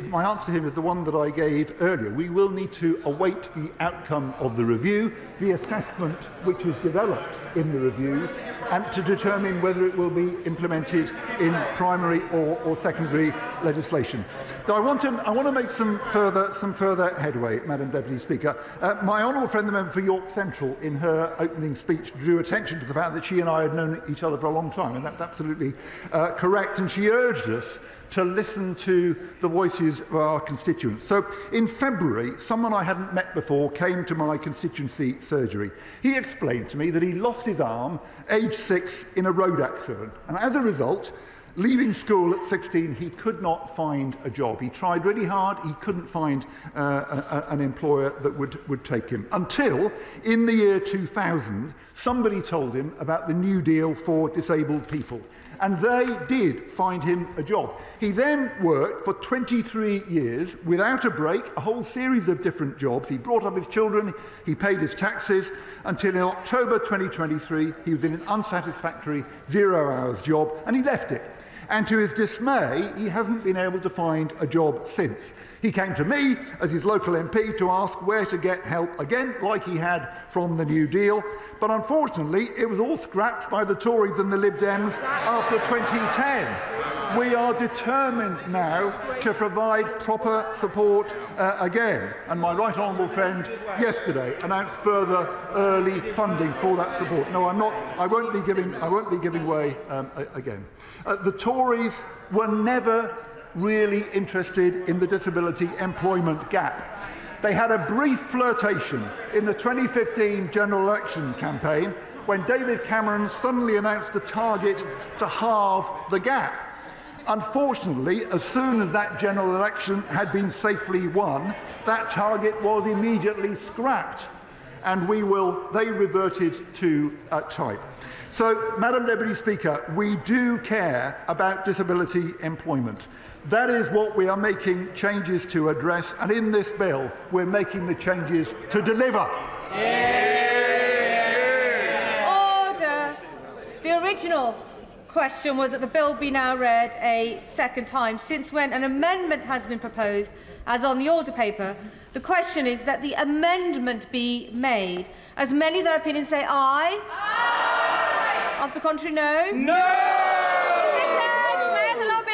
my answer to him is the one that I gave earlier. We will need to await the outcome of the review, the assessment which is developed in the review, and to determine whether it will be implemented in primary or secondary legislation. So I want to make some further headway, Madam Deputy Speaker. My honourable friend, the member for York Central, in her opening speech, drew attention to the fact that she and I had known each other for a long time, and that's absolutely correct. And she urged us to listen to the voices of our constituents. So in February, someone I hadn't met before came to my constituency surgery. He explained to me that he lost his arm, aged 6, in a road accident. And as a result, leaving school at 16, he could not find a job. He tried really hard. He couldn't find an employer that would take him. Until, in the year 2000, somebody told him about the New Deal for disabled people. And they did find him a job. He then worked for 23 years without a break, a whole series of different jobs. He brought up his children, he paid his taxes, until in October 2023, he was in an unsatisfactory 0-hours job, and he left it. And to his dismay, he hasn't been able to find a job since. He came to me as his local MP to ask where to get help again, like he had from the New Deal. But unfortunately, it was all scrapped by the Tories and the Lib Dems after 2010. We are determined now to provide proper support again. And my right honourable friend yesterday announced further early funding for that support. No, I'm not. I won't be giving way again. The Tories were never really interested in the disability employment gap. They had a brief flirtation in the 2015 general election campaign when David Cameron suddenly announced a target to halve the gap. Unfortunately, as soon as that general election had been safely won, that target was immediately scrapped, and they reverted to type. So, Madam Deputy Speaker, we do care about disability employment. That is what we are making changes to address, and in this bill, we're making the changes to deliver. Order. The original question was that the bill be now read a second time, since when an amendment has been proposed, as on the order paper. The question is that the amendment be made. As many of their opinions say aye. Aye. Of the contrary, no. No. Division. Clear the lobby.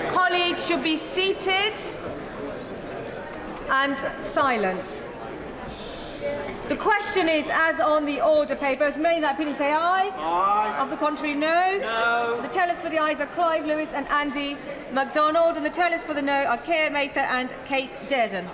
Colleagues should be seated and silent. The question is, as on the order paper, as many that opinion say aye. Aye. Of the contrary, no. No. The tellers for the ayes are Clive Lewis and Andy MacDonald, and the tellers for the no are Keir Mather and Kate Dearden.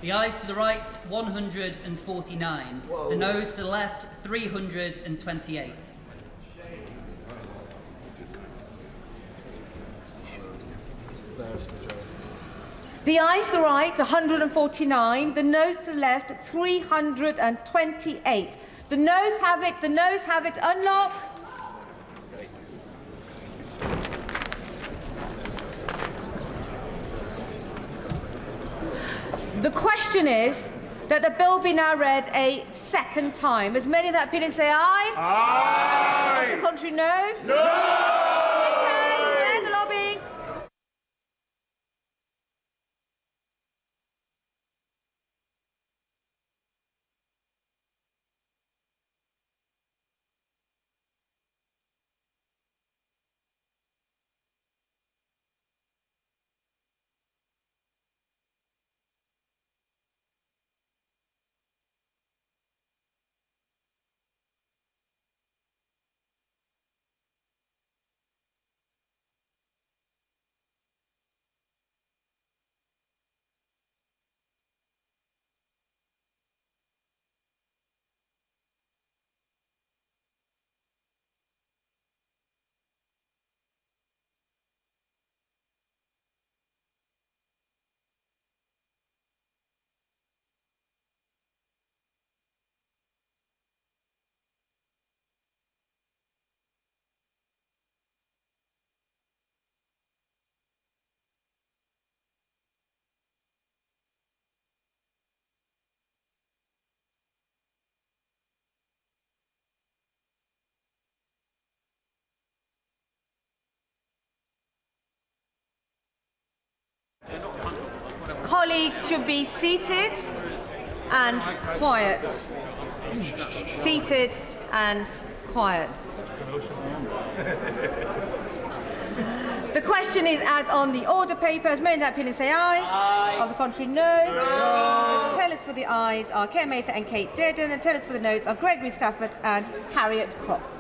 The ayes to the right, 149. The noes to the left, 328. The ayes to the right, 149. The noes to the left, 328. The noes have it. The noes have it. Unlock. The question is that the bill be now read a second time. As many of that opinion say aye? Aye. Of the contrary, no? No! The lobby. Colleagues should be seated and quiet. Seated and quiet. The question is as on the order paper. As many in that opinion say aye. Aye. Of the contrary, no. No. Tellers for the ayes are Keir Mather and Kate Dearden, and tellers for the noes are Gregory Stafford and Harriet Cross.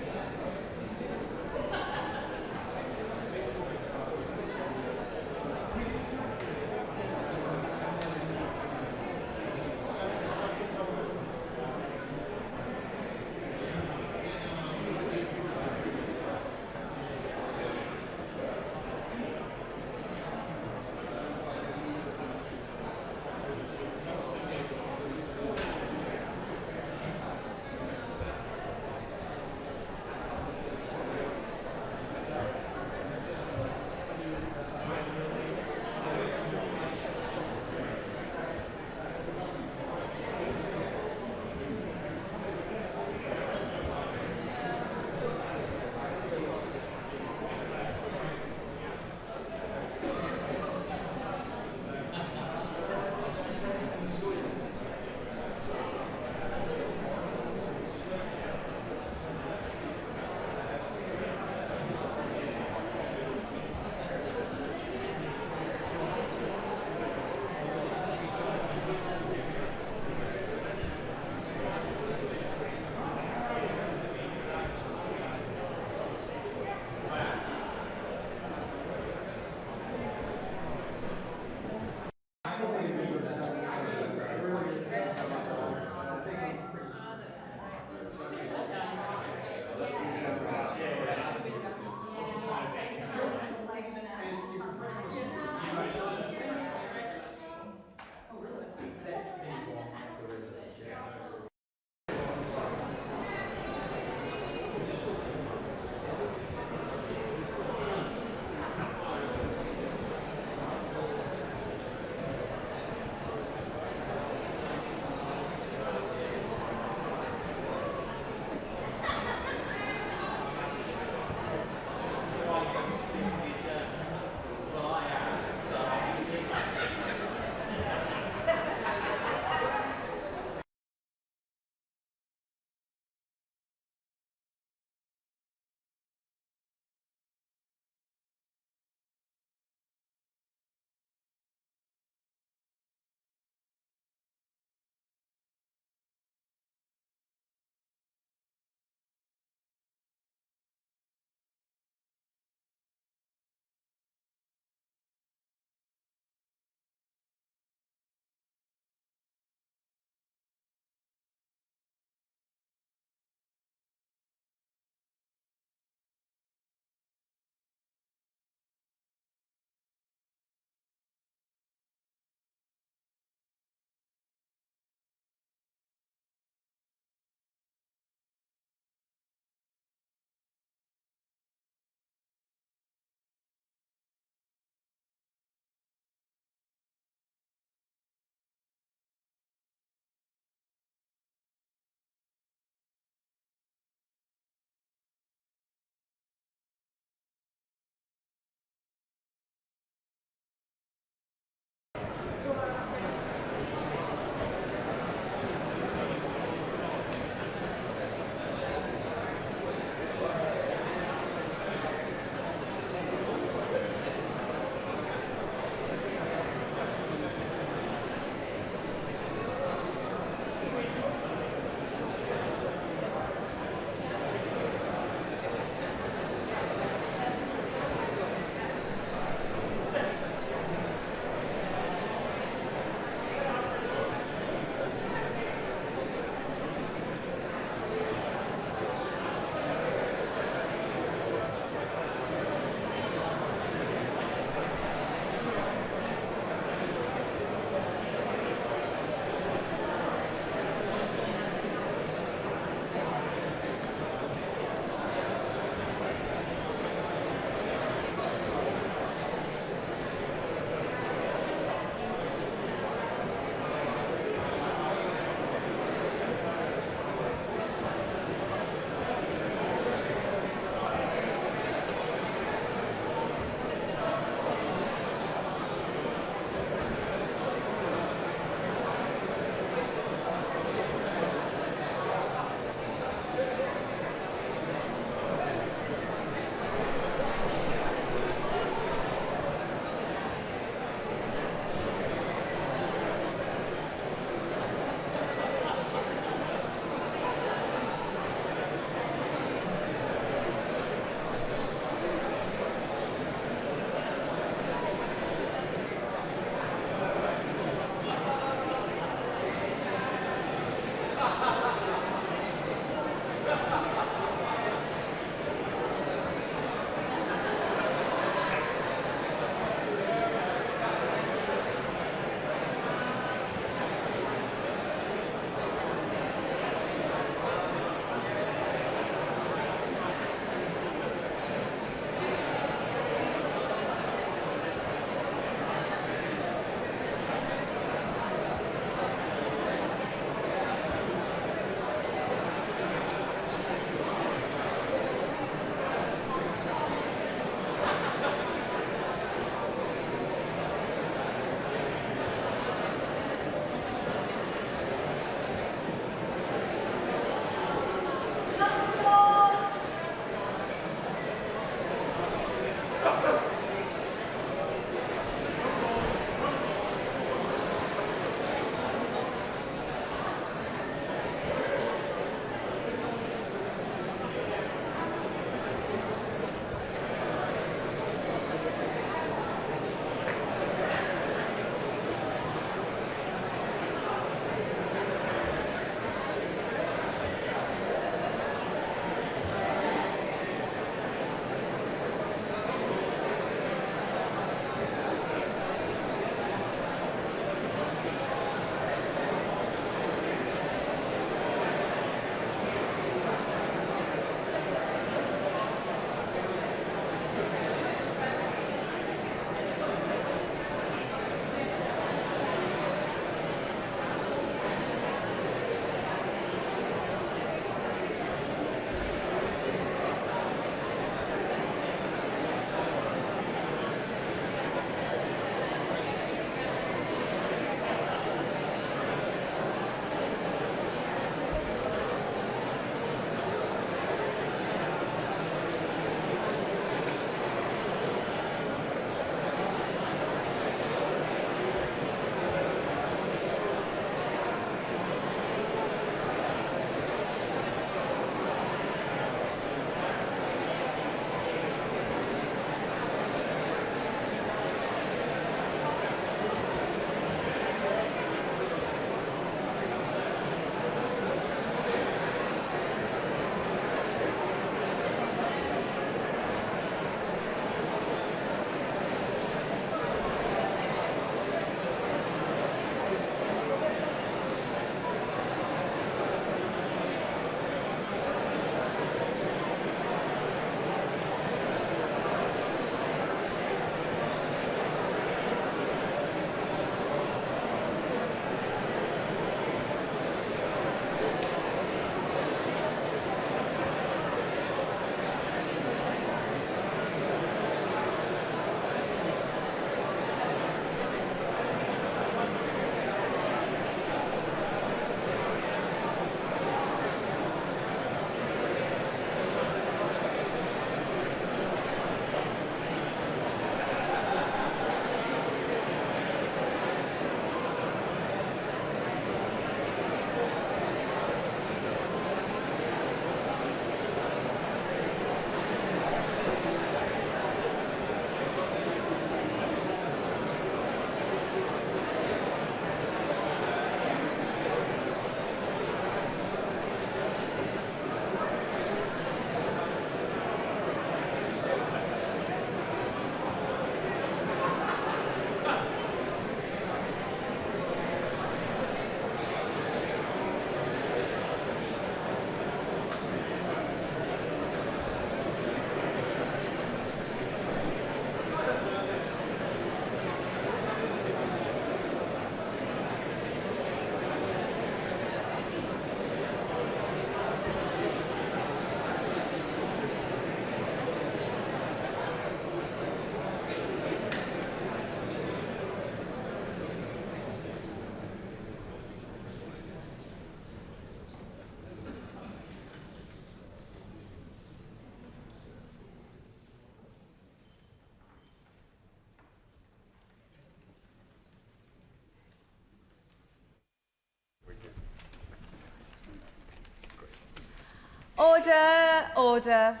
Order, order.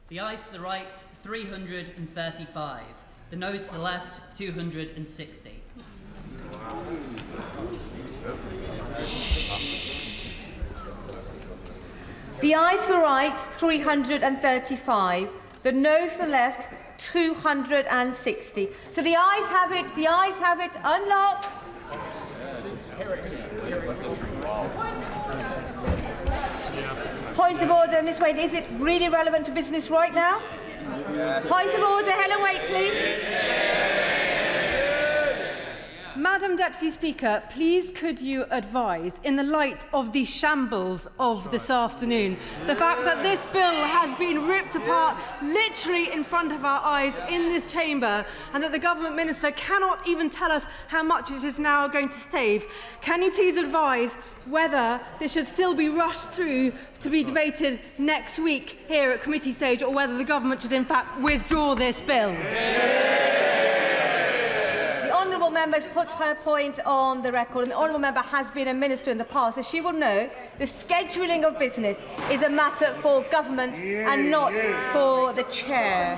The ayes to the right, 335. The noes to the left, 260. The ayes to the right, 335. The noes to the left, 260. So the ayes have it, unlock. Point of order, Ms Wade, is it really relevant to business right now? Point of order, Helen Waitley. Madam Deputy Speaker, please could you advise, in the light of the shambles of this afternoon, the fact that this bill has been ripped apart literally in front of our eyes in this chamber, and that the Government Minister cannot even tell us how much it is now going to save, can you please advise whether this should still be rushed through to be debated next week here at committee stage, or whether the Government should in fact withdraw this bill? The honourable member has put her point on the record, and the honourable member has been a minister in the past, so she will know the scheduling of business is a matter for government and not for the chair.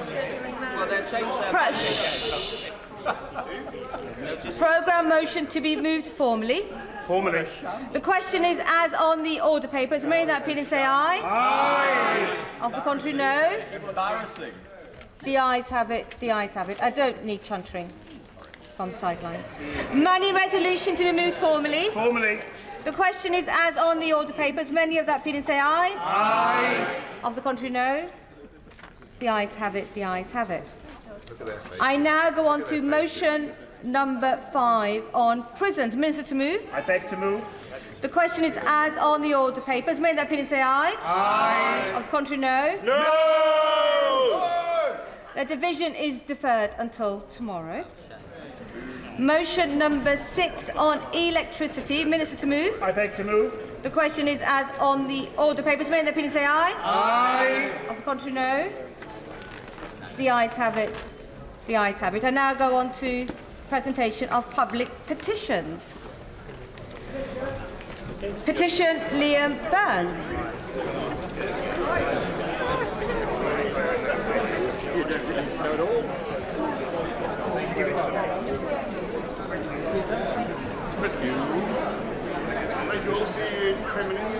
Well, they've changed their Programme motion to be moved formally. Formally. The question is as on the order paper. Is many that opinion say aye? Aye. Of the contrary, no. Embarrassing. The ayes have it. The ayes have it. I don't need chuntering from the sidelines. Money resolution to be moved formally. Formally. The question is as on the order papers. Many of that opinion say aye. Aye. Of the contrary, no. The ayes have it. The ayes have it. I now go on to motion number 5 on prisons. Minister to move. I beg to move. The question is as on the order papers. Many of that opinion say aye. Aye. Of the contrary, no. No. The division is deferred until tomorrow. Motion number 6 on electricity. Minister to move. I beg to move. The question is as on the order papers. Many of the opinion say aye. Aye. Of the contrary, no. The ayes have it. The ayes have it. I now go on to presentation of public petitions. Petition Liam Byrne. Thank you all. See you in 10 minutes.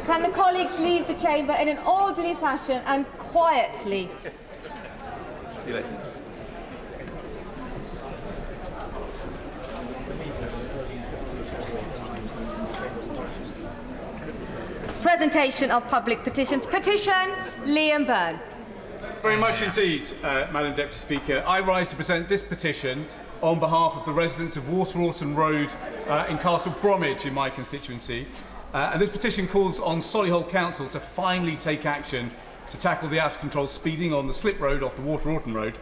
Can the colleagues leave the chamber in an orderly fashion and quietly? See you later. Presentation of public petitions. Petition Liam Byrne. Very much indeed, Madam Deputy Speaker. I rise to present this petition on behalf of the residents of Waterorton Road in Castle Bromwich in my constituency. And this petition calls on Solihull Council to finally take action to tackle the out-of-control speeding on the slip road off the Waterorton Road.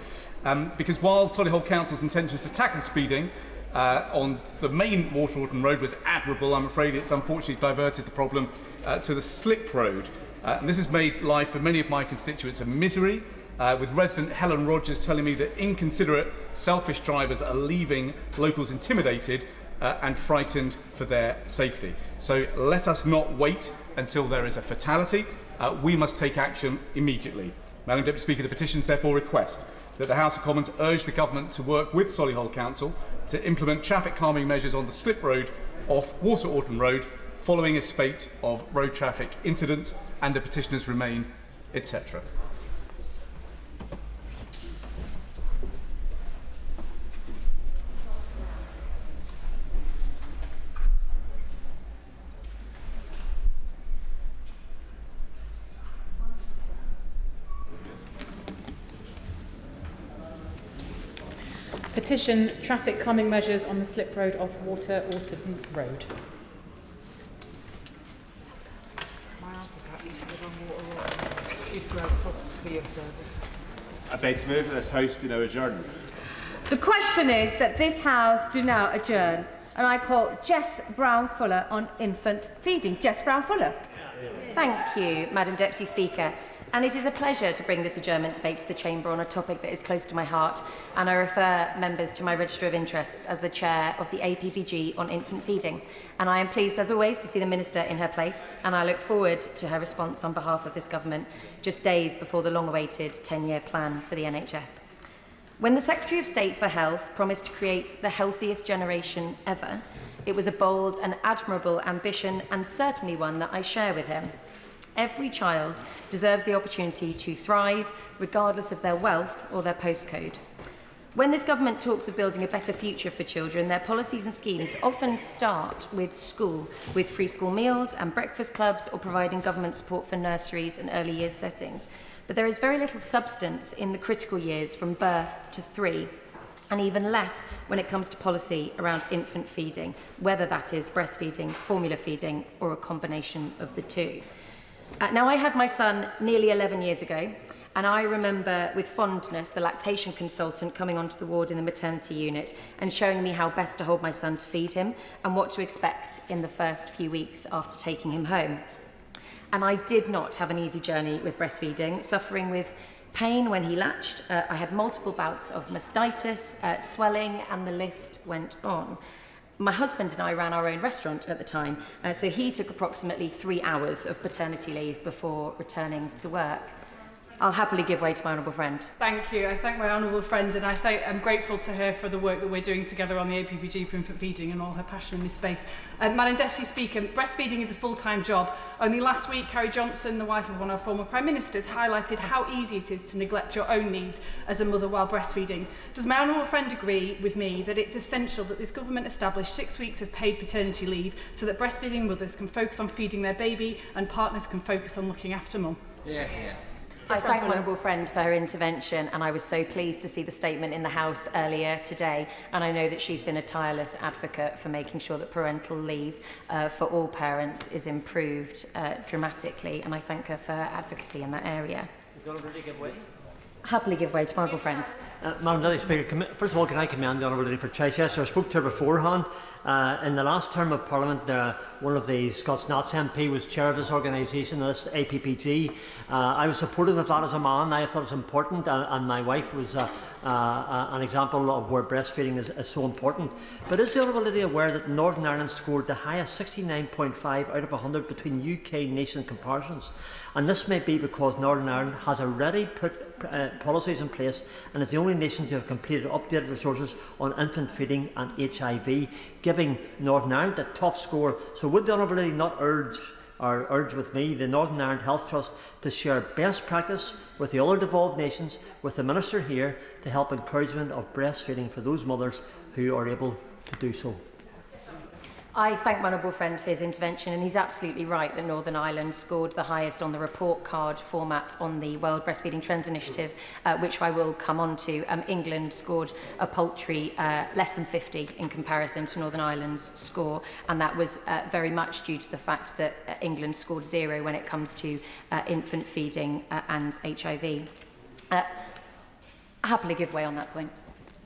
Because while Solihull Council's intentions to tackle speeding on the main Waterorton Road was admirable, I'm afraid it's unfortunately diverted the problem to the slip road. And this has made life for many of my constituents a misery, with resident Helen Rogers telling me that inconsiderate, selfish drivers are leaving locals intimidated and frightened for their safety. So let us not wait until there is a fatality. We must take action immediately. Madam Deputy Speaker, the petitions therefore request that the House of Commons urge the Government to work with Solihull Council to implement traffic calming measures on the slip road off Waterorton Road following a spate of road traffic incidents, and the petitioners remain, etc. Petition traffic calming measures on the slip road off Waterorton Road. I beg to move that this House do now adjourn. The question is that this House do now adjourn. And I call Jess Brown-Fuller on infant feeding. Jess Brown-Fuller. Thank you, Madam Deputy Speaker. And it is a pleasure to bring this adjournment debate to the Chamber on a topic that is close to my heart, and I refer members to my register of interests as the chair of the APPG on infant feeding. And I am pleased, as always, to see the Minister in her place, and I look forward to her response on behalf of this government just days before the long-awaited 10-year plan for the NHS. When the Secretary of State for Health promised to create the healthiest generation ever, it was a bold and admirable ambition, and certainly one that I share with him. Every child deserves the opportunity to thrive, regardless of their wealth or their postcode. When this government talks of building a better future for children, their policies and schemes often start with school, with free school meals and breakfast clubs, or providing government support for nurseries and early years settings. But there is very little substance in the critical years from birth to 3, and even less when it comes to policy around infant feeding, whether that is breastfeeding, formula feeding, or a combination of the two. Now, I had my son nearly 11 years ago, and I remember with fondness the lactation consultant coming onto the ward in the maternity unit and showing me how best to hold my son to feed him and what to expect in the first few weeks after taking him home. And I did not have an easy journey with breastfeeding, suffering with pain when he latched. I had multiple bouts of mastitis, swelling, and the list went on. My husband and I ran our own restaurant at the time, so he took approximately 3 hours of paternity leave before returning to work. I'll happily give way to my honourable friend. Thank you. I thank my honourable friend, and I'm grateful to her for the work that we're doing together on the APPG for infant feeding and all her passion in this space. Madam Deputy Speaker, breastfeeding is a full-time job. Only last week, Carrie Johnson, the wife of one of our former Prime Ministers, highlighted how easy it is to neglect your own needs as a mother while breastfeeding. Does my honourable friend agree with me that it's essential that this government establish 6 weeks of paid paternity leave so that breastfeeding mothers can focus on feeding their baby and partners can focus on looking after mum? Yeah. I thank my honourable friend for her intervention, and I was so pleased to see the statement in the House earlier today, and I know that she's been a tireless advocate for making sure that parental leave for all parents is improved dramatically, and I thank her for her advocacy in that area. Happily give way to my honourable friend. Madam Deputy Speaker, first of all, can I commend the Honourable Lady for Chichester? I spoke to her beforehand. In the last term of Parliament, one of the Scots Nats MP was chair of this organisation, this APPG. I was supportive of that as a man. I thought it was important, and my wife was an example of where breastfeeding is so important. But is the Honourable Lady aware that Northern Ireland scored the highest 69.5 out of 100 between UK nation comparisons? And this may be because Northern Ireland has already put policies in place and is the only nation to have completed updated resources on infant feeding and HIV, giving Northern Ireland the top score. So would the Honourable Lady not urge with me the Northern Ireland Health Trust to share best practice with the other devolved nations, with the Minister here, to help encouragement of breastfeeding for those mothers who are able to do so? I thank my honourable friend for his intervention, and he's absolutely right that Northern Ireland scored the highest on the report card format on the World Breastfeeding Trends Initiative, which I will come on to. England scored a paltry less than 50 in comparison to Northern Ireland's score, and that was very much due to the fact that England scored 0 when it comes to infant feeding and HIV. Happily give way on that point.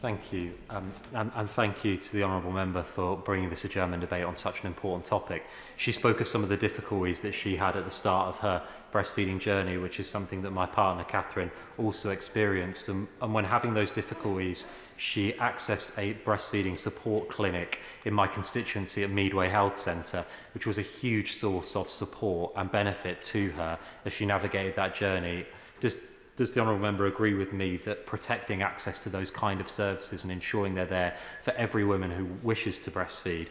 Thank you, and thank you to the honourable member for bringing this adjournment debate on such an important topic. She spoke of some of the difficulties that she had at the start of her breastfeeding journey, which is something that my partner Catherine also experienced. And when having those difficulties, she accessed a breastfeeding support clinic in my constituency at Meadway Health Centre, which was a huge source of support and benefit to her as she navigated that journey. Does the honourable member agree with me that protecting access to those kind of services and ensuring they're there for every woman who wishes to breastfeed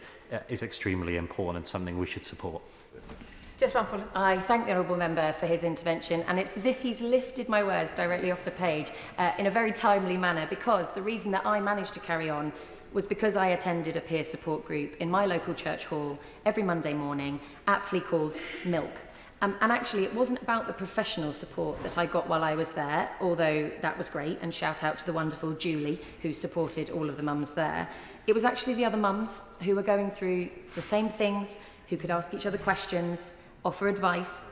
is extremely important and something we should support? I thank the honourable member for his intervention, and it's as if he's lifted my words directly off the page in a very timely manner, because the reason that I managed to carry on was because I attended a peer support group in my local church hall every Monday morning, aptly called Milk. And actually, it wasn't about the professional support that I got while I was there, although that was great, and shout out to the wonderful Julie, who supported all of the mums there. It was actually the other mums who were going through the same things, who could ask each other questions, offer advice,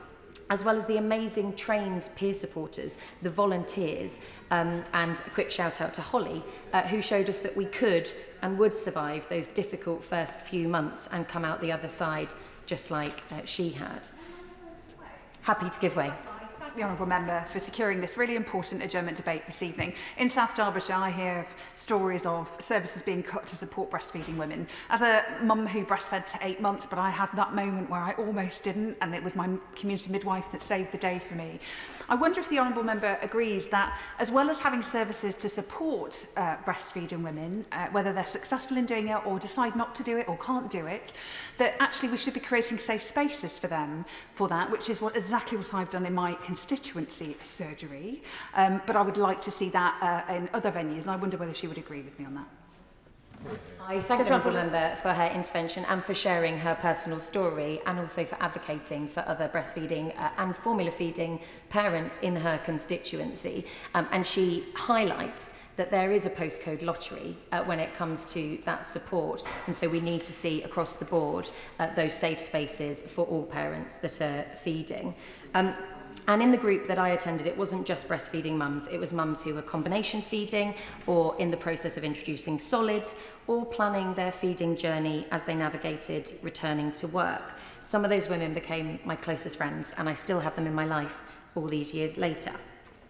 as well as the amazing trained peer supporters, the volunteers, and a quick shout out to Holly, who showed us that we could and would survive those difficult first few months and come out the other side just like she had. Happy to give way. The honourable member for securing this really important adjournment debate this evening. In South Derbyshire, I hear stories of services being cut to support breastfeeding women. As a mum who breastfed to 8 months, but I had that moment where I almost didn't, and it was my community midwife that saved the day for me. I wonder if the honourable member agrees that, as well as having services to support breastfeeding women, whether they're successful in doing it or decide not to do it or can't do it, that actually we should be creating safe spaces for them for that, which is exactly what I've done in my constituency surgery, but I would like to see that in other venues, and I wonder whether she would agree with me on that. I thank the honourable member for her intervention and for sharing her personal story, and also for advocating for other breastfeeding and formula feeding parents in her constituency. And she highlights that there is a postcode lottery when it comes to that support, and so we need to see across the board those safe spaces for all parents that are feeding. And in the group that I attended, it wasn't just breastfeeding mums, it was mums who were combination feeding or in the process of introducing solids or planning their feeding journey as they navigated returning to work. Some of those women became my closest friends, and I still have them in my life all these years later.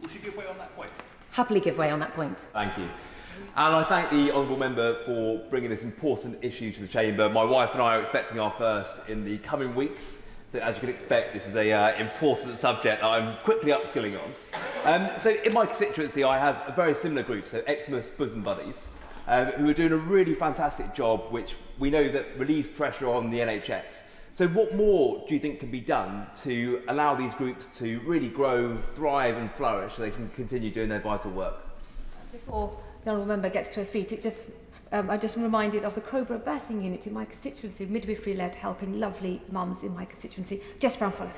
Will she give way on that point? Happily give way on that point. Thank you. And I thank the honourable member for bringing this important issue to the chamber. My wife and I are expecting our first in the coming weeks. So as you can expect, this is an important subject that I'm quickly upskilling on. So in my constituency, I have a very similar group, so Exmouth Bosom Buddies, who are doing a really fantastic job, which we know that relieves pressure on the NHS. So what more do you think can be done to allow these groups to really grow, thrive and flourish so they can continue doing their vital work? Before the honourable member gets to her feet, I'm just reminded of the Crowborough birthing unit in my constituency, midwifery-led, helping lovely mums in my constituency. Jess Brown-Follis.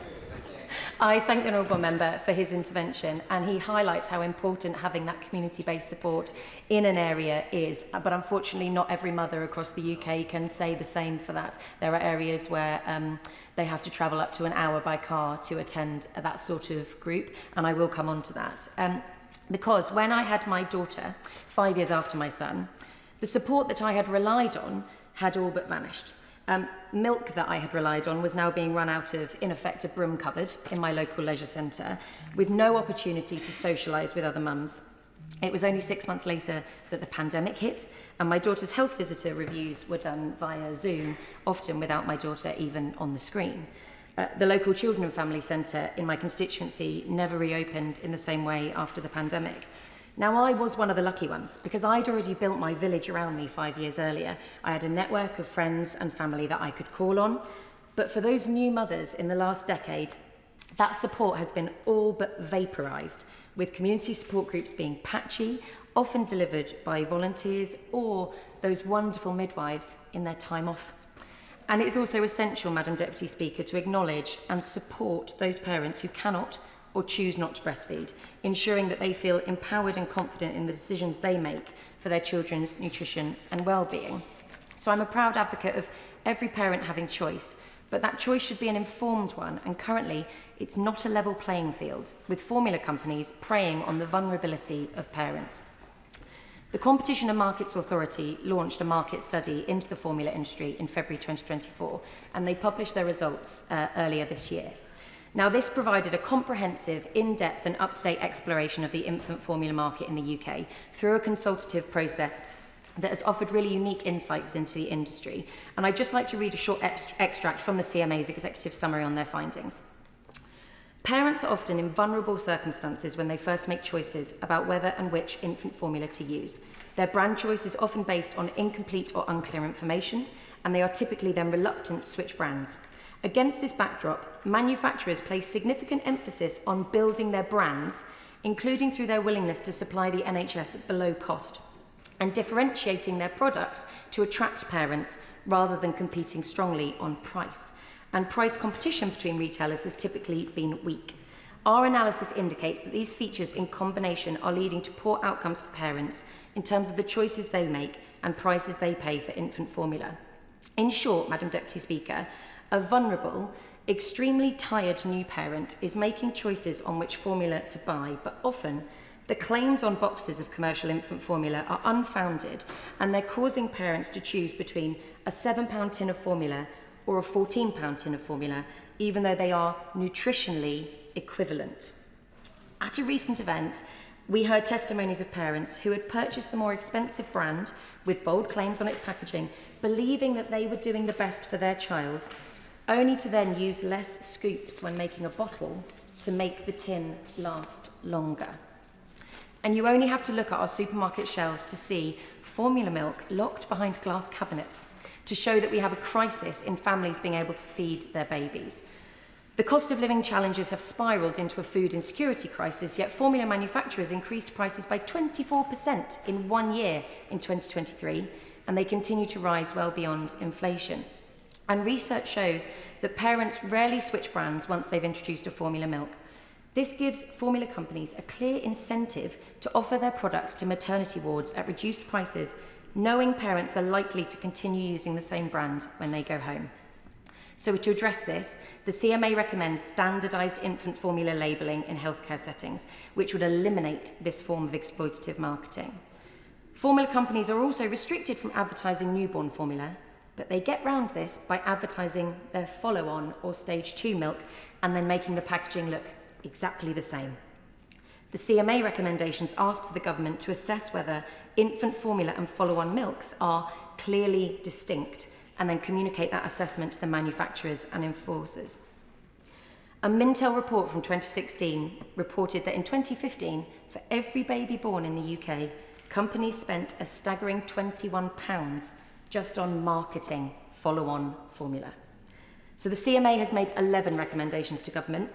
I thank the honourable member for his intervention, and he highlights how important having that community-based support in an area is, but unfortunately not every mother across the UK can say the same for that. There are areas where they have to travel up to an hour by car to attend that sort of group, and I will come on to that. Because when I had my daughter, 5 years after my son, the support that I had relied on had all but vanished. Milk that I had relied on was now being run out of, in effect, a broom cupboard in my local leisure centre, with no opportunity to socialise with other mums. It was only 6 months later that the pandemic hit, and my daughter's health visitor reviews were done via Zoom, often without my daughter even on the screen. The local children and family centre in my constituency never reopened in the same way after the pandemic. Now, I was one of the lucky ones, because I'd already built my village around me 5 years earlier. I had a network of friends and family that I could call on. But for those new mothers in the last decade, that support has been all but vaporised, with community support groups being patchy, often delivered by volunteers or those wonderful midwives in their time off. And it's also essential, Madam Deputy Speaker, to acknowledge and support those parents who cannot or choose not to breastfeed, ensuring that they feel empowered and confident in the decisions they make for their children's nutrition and well-being. So I'm a proud advocate of every parent having choice, but that choice should be an informed one, and currently it's not a level playing field, with formula companies preying on the vulnerability of parents. The Competition and Markets Authority launched a market study into the formula industry in February 2024, and they published their results earlier this year. Now, this provided a comprehensive, in-depth and up-to-date exploration of the infant formula market in the UK through a consultative process that has offered really unique insights into the industry. And I'd just like to read a short extract from the CMA's executive summary on their findings. Parents are often in vulnerable circumstances when they first make choices about whether and which infant formula to use. Their brand choice is often based on incomplete or unclear information, and they are typically then reluctant to switch brands. Against this backdrop, manufacturers place significant emphasis on building their brands, including through their willingness to supply the NHS below cost, and differentiating their products to attract parents rather than competing strongly on price. And price competition between retailers has typically been weak. Our analysis indicates that these features in combination are leading to poor outcomes for parents in terms of the choices they make and prices they pay for infant formula. In short, Madam Deputy Speaker, a vulnerable, extremely tired new parent is making choices on which formula to buy, but often the claims on boxes of commercial infant formula are unfounded, and they're causing parents to choose between a £7 tin of formula or a £14 tin of formula, even though they are nutritionally equivalent. At a recent event, we heard testimonies of parents who had purchased the more expensive brand with bold claims on its packaging, believing that they were doing the best for their child, only to then use less scoops when making a bottle to make the tin last longer. And you only have to look at our supermarket shelves to see formula milk locked behind glass cabinets to show that we have a crisis in families being able to feed their babies. The cost of living challenges have spiralled into a food insecurity crisis, yet formula manufacturers increased prices by 24% in 1 year in 2023, and they continue to rise well beyond inflation. And research shows that parents rarely switch brands once they've introduced a formula milk. This gives formula companies a clear incentive to offer their products to maternity wards at reduced prices, knowing parents are likely to continue using the same brand when they go home. So to address this, the CMA recommends standardised infant formula labelling in healthcare settings, which would eliminate this form of exploitative marketing. Formula companies are also restricted from advertising newborn formula, but they get round this by advertising their follow-on or stage 2 milk and then making the packaging look exactly the same. The CMA recommendations ask for the government to assess whether infant formula and follow-on milks are clearly distinct and then communicate that assessment to the manufacturers and enforcers. A Mintel report from 2016 reported that in 2015, for every baby born in the UK, companies spent a staggering £21 just on marketing follow-on formula. So the CMA has made 11 recommendations to government,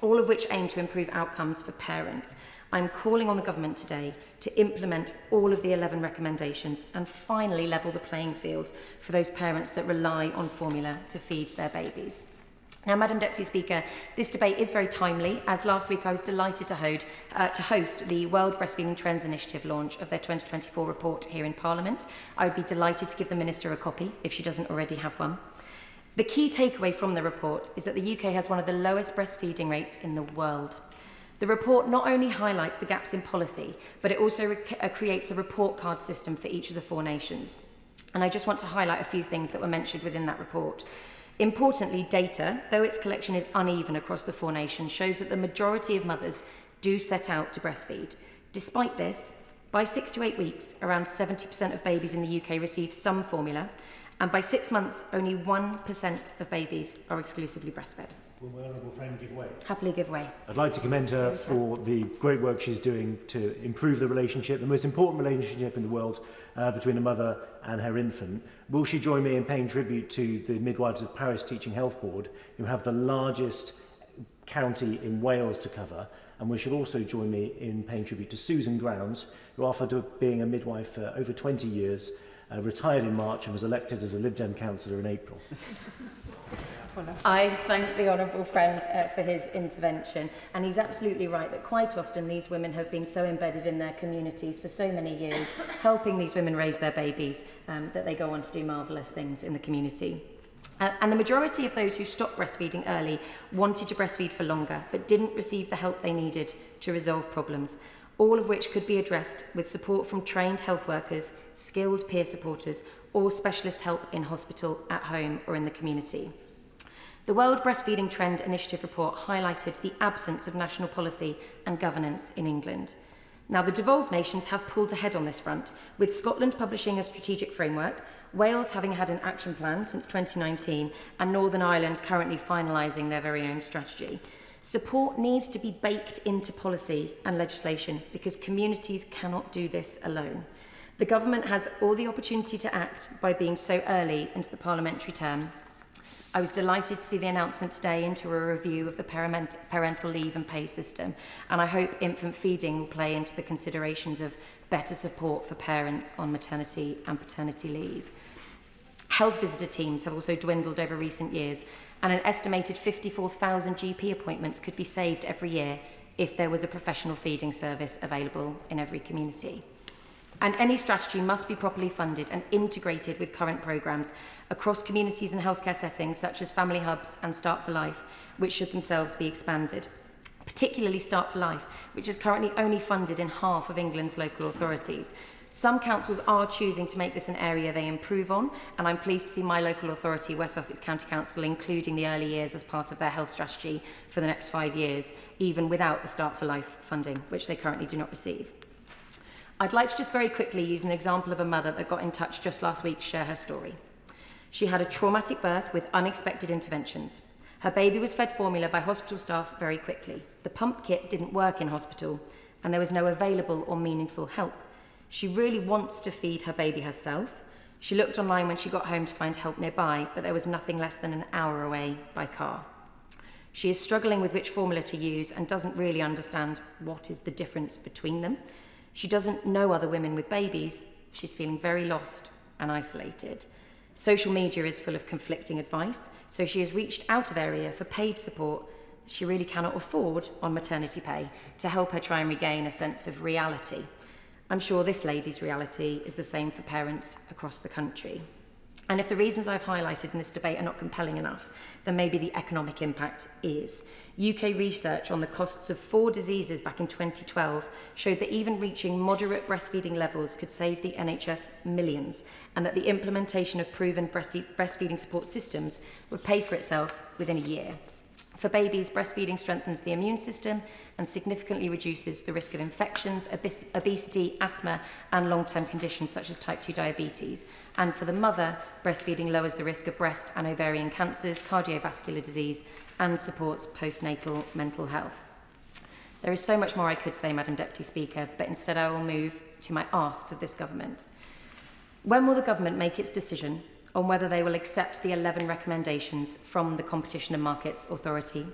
all of which aim to improve outcomes for parents. I'm calling on the government today to implement all of the 11 recommendations and finally level the playing field for those parents that rely on formula to feed their babies. Now, Madam Deputy Speaker, this debate is very timely, as last week I was delighted to host the World Breastfeeding Trends Initiative launch of their 2024 report here in Parliament. I would be delighted to give the Minister a copy if she doesn't already have one. The key takeaway from the report is that the UK has one of the lowest breastfeeding rates in the world. The report not only highlights the gaps in policy, but it also creates a report card system for each of the 4 nations. And I just want to highlight a few things that were mentioned within that report. Importantly, data, though its collection is uneven across the 4 nations, shows that the majority of mothers do set out to breastfeed. Despite this, by 6 to 8 weeks, around 70% of babies in the UK receive some formula, and by 6 months, only 1% of babies are exclusively breastfed. Will my honourable friend give way? Happily give way. I'd like to commend her for the great work she's doing to improve the relationship, the most important relationship in the world between a mother and her infant. Will she join me in paying tribute to the Midwives of Paris Teaching Health Board, who have the largest county in Wales to cover? And we should also join me in paying tribute to Susan Grounds, who after being a midwife for over 20 years, retired in March and was elected as a Lib Dem councillor in April. I thank the honourable friend for his intervention, and he's absolutely right that quite often these women have been so embedded in their communities for so many years, helping these women raise their babies, that they go on to do marvellous things in the community. And the majority of those who stopped breastfeeding early wanted to breastfeed for longer, but didn't receive the help they needed to resolve problems, all of which could be addressed with support from trained health workers, skilled peer supporters, or specialist help in hospital, at home, or in the community. The World Breastfeeding Trend Initiative report highlighted the absence of national policy and governance in England. Now, the devolved nations have pulled ahead on this front, with Scotland publishing a strategic framework, Wales having had an action plan since 2019, and Northern Ireland currently finalising their very own strategy. Support needs to be baked into policy and legislation because communities cannot do this alone. The government has all the opportunity to act by being so early into the parliamentary term. I was delighted to see the announcement today into a review of the parental leave and pay system, and I hope infant feeding will play into the considerations of better support for parents on maternity and paternity leave. Health visitor teams have also dwindled over recent years, and an estimated 54,000 GP appointments could be saved every year if there was a professional feeding service available in every community. And any strategy must be properly funded and integrated with current programmes across communities and healthcare settings such as family hubs and Start for Life, which should themselves be expanded. Particularly Start for Life, which is currently only funded in half of England's local authorities. Some councils are choosing to make this an area they improve on, and I'm pleased to see my local authority, West Sussex County Council, including the early years as part of their health strategy for the next 5 years, even without the Start for Life funding, which they currently do not receive. I'd like to just very quickly use an example of a mother that got in touch just last week to share her story. She had a traumatic birth with unexpected interventions. Her baby was fed formula by hospital staff very quickly. The pump kit didn't work in hospital, and there was no available or meaningful help. She really wants to feed her baby herself. She looked online when she got home to find help nearby, but there was nothing less than an hour away by car. She is struggling with which formula to use and doesn't really understand what is the difference between them. She doesn't know other women with babies. She's feeling very lost and isolated. Social media is full of conflicting advice, so she has reached out of area for paid support she really cannot afford on maternity pay to help her try and regain a sense of reality. I'm sure this lady's reality is the same for parents across the country. And if the reasons I've highlighted in this debate are not compelling enough, then maybe the economic impact is. UK research on the costs of 4 diseases back in 2012 showed that even reaching moderate breastfeeding levels could save the NHS millions, and that the implementation of proven breastfeeding support systems would pay for itself within a year. For babies, breastfeeding strengthens the immune system and significantly reduces the risk of infections, obesity, asthma, and long-term conditions such as type 2 diabetes. And for the mother, breastfeeding lowers the risk of breast and ovarian cancers, cardiovascular disease, and supports postnatal mental health. There is so much more I could say, Madam Deputy Speaker, but instead I will move to my asks of this government. When will the government make its decision on whether they will accept the 11 recommendations from the Competition and Markets Authority?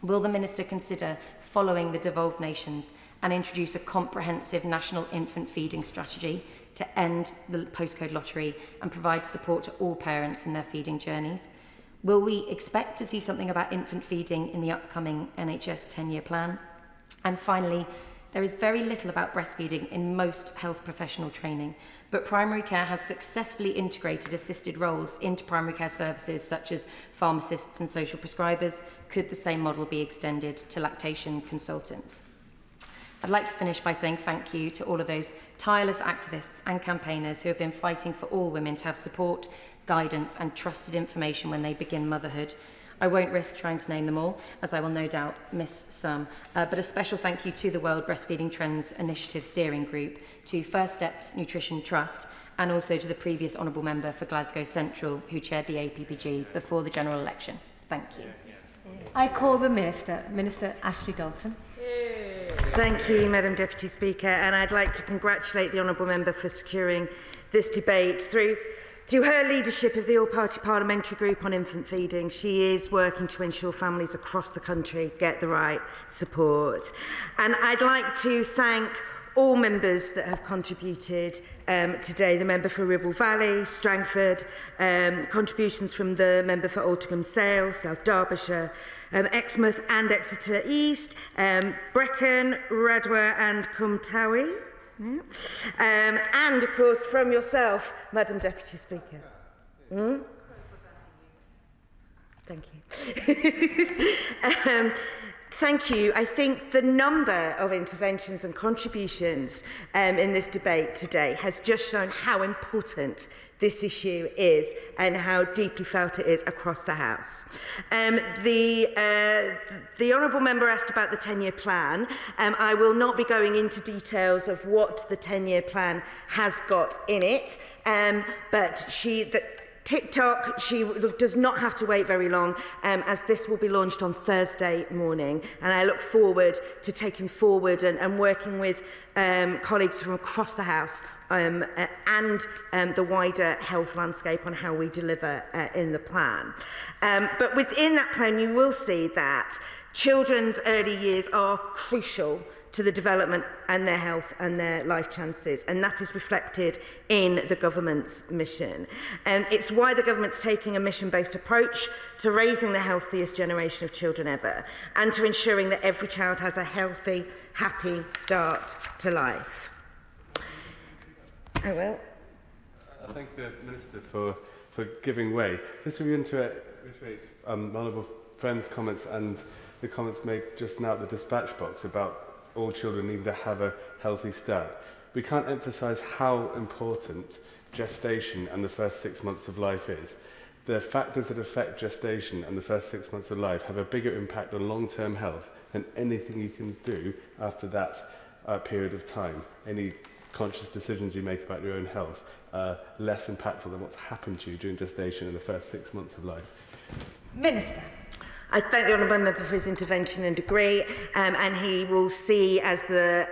Will the Minister consider following the devolved nations and introduce a comprehensive national infant feeding strategy to end the postcode lottery and provide support to all parents in their feeding journeys? Will we expect to see something about infant feeding in the upcoming NHS 10-year plan? And finally, there is very little about breastfeeding in most health professional training, but primary care has successfully integrated assisted roles into primary care services such as pharmacists and social prescribers. Could the same model be extended to lactation consultants? I'd like to finish by saying thank you to all of those tireless activists and campaigners who have been fighting for all women to have support, guidance and trusted information when they begin motherhood. I won't risk trying to name them all, as I will no doubt miss some. But a special thank you to the World Breastfeeding Trends Initiative Steering Group, to First Steps Nutrition Trust, and also to the previous Honourable Member for Glasgow Central, who chaired the APPG before the general election. Thank you. I call the Minister, Minister Ashley Dalton. Thank you, Madam Deputy Speaker, and I'd like to congratulate the Honourable Member for securing this debate. Through her leadership of the All-Party Parliamentary Group on Infant Feeding, she is working to ensure families across the country get the right support. And I'd like to thank all members that have contributed today, the member for Ribble Valley, Strangford, contributions from the member for Altrincham Sale, South Derbyshire, Exmouth and Exeter East, Brecon, Radwa and Cumtowie. And, of course, from yourself, Madam Deputy Speaker. Thank you. Thank you. I think the number of interventions and contributions in this debate today has just shown how important this issue is and how deeply felt it is across the House. The Honourable Member asked about the 10-year plan. I will not be going into details of what the 10-year plan has got in it, but TikTok, she does not have to wait very long, as this will be launched on Thursday morning. And I look forward to taking forward and working with colleagues from across the House and the wider health landscape on how we deliver in the plan. But within that plan, you will see that children's early years are crucial to the development and their health and their life chances, and that is reflected in the government's mission. It's why the government's taking a mission-based approach to raising the healthiest generation of children ever, and to ensuring that every child has a healthy, happy start to life. I will. I thank the Minister for giving way. Just to reiterate my honourable friend's comments and the comments made just now at the dispatch box about all children needing to have a healthy start. We can't emphasise how important gestation and the first 6 months of life is. The factors that affect gestation and the first 6 months of life have a bigger impact on long-term health than anything you can do after that period of time. Any conscious decisions you make about your own health are less impactful than what's happened to you during gestation in the first 6 months of life. Minister. I thank the honourable member for his intervention and agree, and he will see as the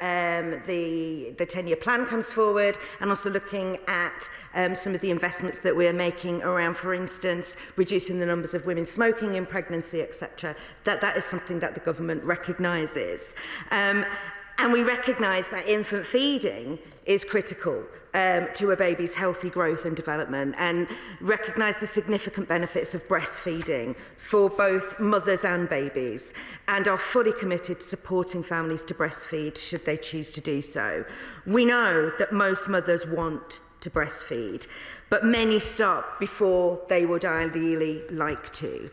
10-year plan comes forward, and also looking at some of the investments that we're making around, for instance, reducing the numbers of women smoking in pregnancy, etc. That is something that the government recognises. And we recognise that infant feeding is critical to a baby's healthy growth and development, and recognise the significant benefits of breastfeeding for both mothers and babies, and are fully committed to supporting families to breastfeed should they choose to do so. We know that most mothers want to breastfeed, but many stop before they would ideally like to.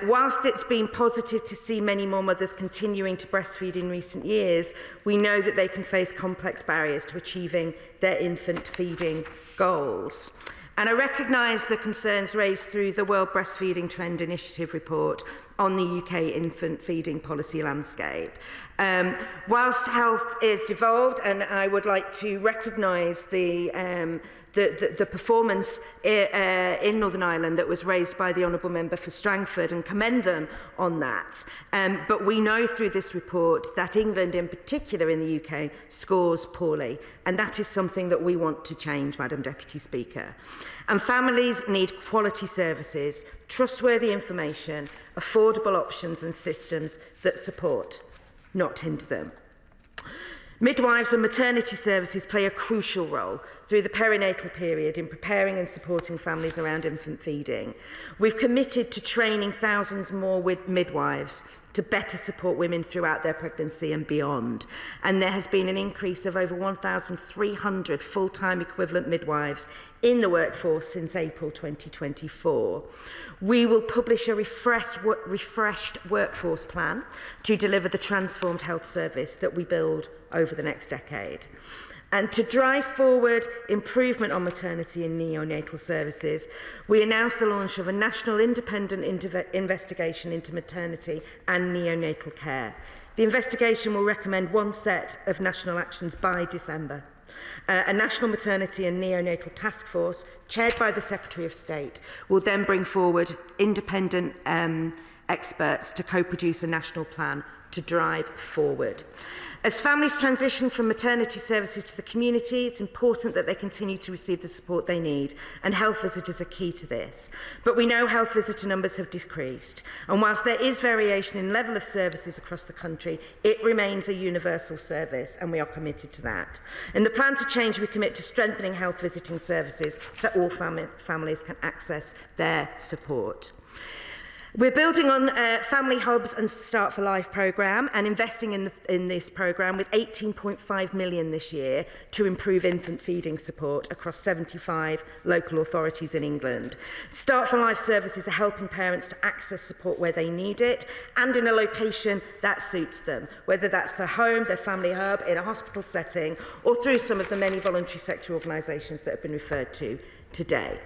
Whilst it's been positive to see many more mothers continuing to breastfeed in recent years, we know that they can face complex barriers to achieving their infant feeding goals. And I recognise the concerns raised through the World Breastfeeding Trend Initiative report on the UK infant feeding policy landscape. Whilst health is devolved, and I would like to recognise the performance in Northern Ireland that was raised by the Honourable Member for Strangford, and commend them on that. But we know through this report that England in particular in the UK scores poorly, and that is something that we want to change, Madam Deputy Speaker. And families need quality services, trustworthy information, affordable options and systems that support, not hinder them. Midwives and maternity services play a crucial role through the perinatal period in preparing and supporting families around infant feeding. We've committed to training thousands more midwives to better support women throughout their pregnancy and beyond. And there has been an increase of over 1,300 full-time equivalent midwives in the workforce since April 2024. We will publish a refreshed workforce plan to deliver the transformed health service that we build over the next decade. And to drive forward improvement on maternity and neonatal services, we announced the launch of a national independent investigation into maternity and neonatal care. The investigation will recommend one set of national actions by December. A national maternity and neonatal task force, chaired by the Secretary of State, will then bring forward independent experts to co-produce a national plan to drive forward. As families transition from maternity services to the community, it's important that they continue to receive the support they need, and health visitors are key to this. But we know health visitor numbers have decreased, and whilst there is variation in level of services across the country, it remains a universal service, and we are committed to that. In the plan to change, we commit to strengthening health visiting services so all families can access their support. We're building on Family Hubs and Start for Life programme and investing in this programme with 18.5 million this year to improve infant feeding support across 75 local authorities in England. Start for Life services are helping parents to access support where they need it and in a location that suits them, whether that's their home, their family hub, in a hospital setting, or through some of the many voluntary sector organisations that have been referred to today.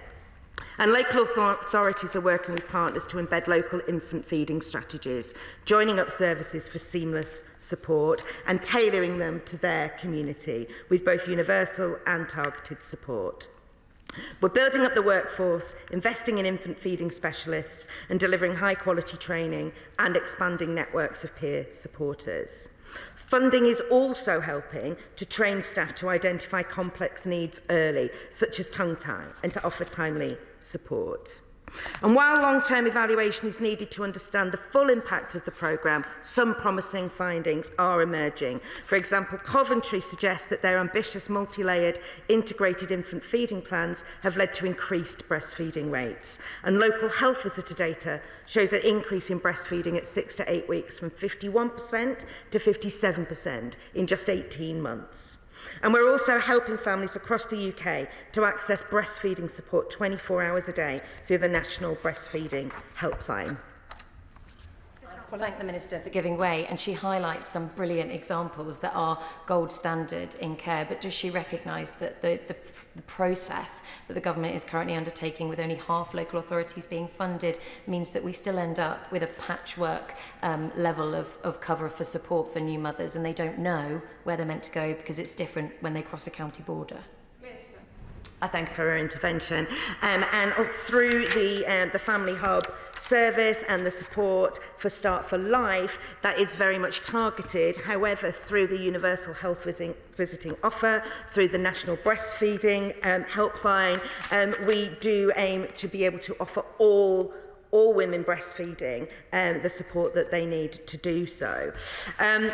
And local authorities are working with partners to embed local infant feeding strategies, joining up services for seamless support and tailoring them to their community with both universal and targeted support. We're building up the workforce, investing in infant feeding specialists and delivering high-quality training and expanding networks of peer supporters. Funding is also helping to train staff to identify complex needs early, such as tongue tie, and to offer timely support. And while long-term evaluation is needed to understand the full impact of the programme, some promising findings are emerging. For example, Coventry suggests that their ambitious multi-layered integrated infant feeding plans have led to increased breastfeeding rates. And local health visitor data shows an increase in breastfeeding at 6 to 8 weeks from 51% to 57% in just 18 months. And we're also helping families across the UK to access breastfeeding support 24 hours a day through the National Breastfeeding Helpline. Well, thank the Minister for giving way, and she highlights some brilliant examples that are gold standard in care, but does she recognise that the process that the government is currently undertaking with only half local authorities being funded means that we still end up with a patchwork level of cover for support for new mothers, and they don't know where they're meant to go because it's different when they cross a county border? I thank her for her intervention. And through the Family Hub service and the support for Start for Life, that is very much targeted. However, through the Universal Health Visiting Offer, through the National Breastfeeding Helpline, we do aim to be able to offer all women breastfeeding the support that they need to do so.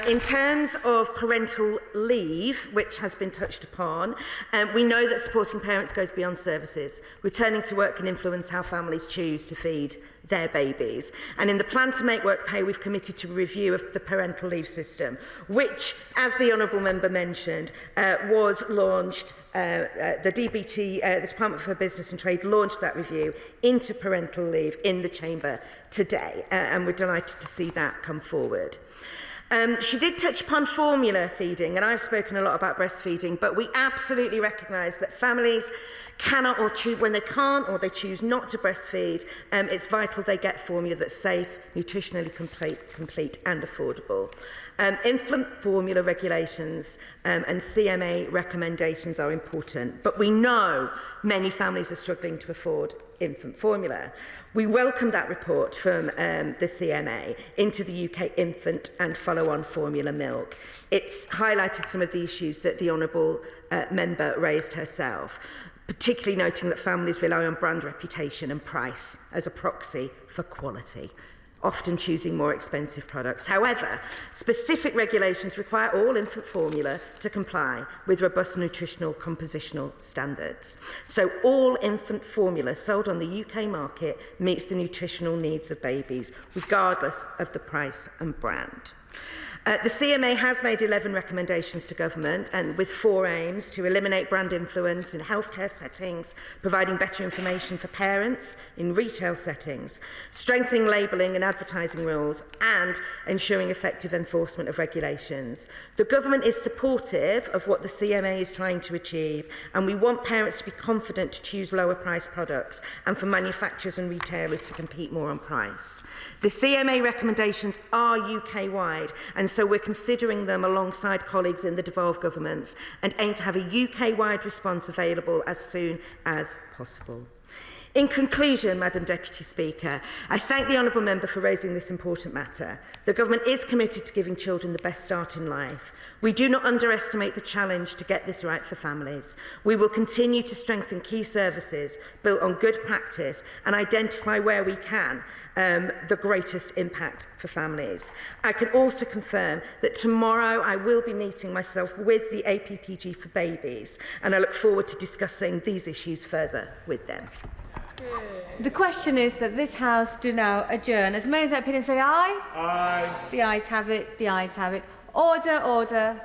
In terms of parental leave, which has been touched upon, we know that supporting parents goes beyond services. Returning to work can influence how families choose to feed their babies. And in the plan to make work pay, we've committed to a review of the parental leave system, which, as the Honourable Member mentioned, was launched. The DBT, the Department for Business and Trade, launched that review into parental leave in the Chamber today, and we're delighted to see that come forward. She did touch upon formula feeding, and I've spoken a lot about breastfeeding, but we absolutely recognise that families cannot, or choose, when they can't or they choose not to breastfeed, it's vital they get formula that's safe, nutritionally complete and affordable. Infant formula regulations and CMA recommendations are important, but we know many families are struggling to afford infant formula. We welcome that report from the CMA into the UK infant and follow-on formula milk. It's highlighted some of the issues that the Honourable Member raised herself, particularly noting that families rely on brand reputation and price as a proxy for quality, often choosing more expensive products. However, specific regulations require all infant formula to comply with robust nutritional compositional standards. So all infant formula sold on the UK market meets the nutritional needs of babies, regardless of the price and brand. The CMA has made 11 recommendations to government, and with 4 aims: to eliminate brand influence in healthcare settings, providing better information for parents in retail settings, strengthening labelling and advertising rules, and ensuring effective enforcement of regulations. The government is supportive of what the CMA is trying to achieve, and we want parents to be confident to choose lower priced products and for manufacturers and retailers to compete more on price. The CMA recommendations are UK-wide, and so we're considering them alongside colleagues in the devolved governments and aim to have a UK-wide response available as soon as possible. In conclusion, Madam Deputy Speaker, I thank the Honourable Member for raising this important matter. The Government is committed to giving children the best start in life. We do not underestimate the challenge to get this right for families. We will continue to strengthen key services built on good practice and identify where we can the greatest impact for families. I can also confirm that tomorrow I will be meeting myself with the APPG for babies, and I look forward to discussing these issues further with them. The question is that this House do now adjourn. As many of that opinion say aye? Aye. The ayes have it. The ayes have it. Order, order.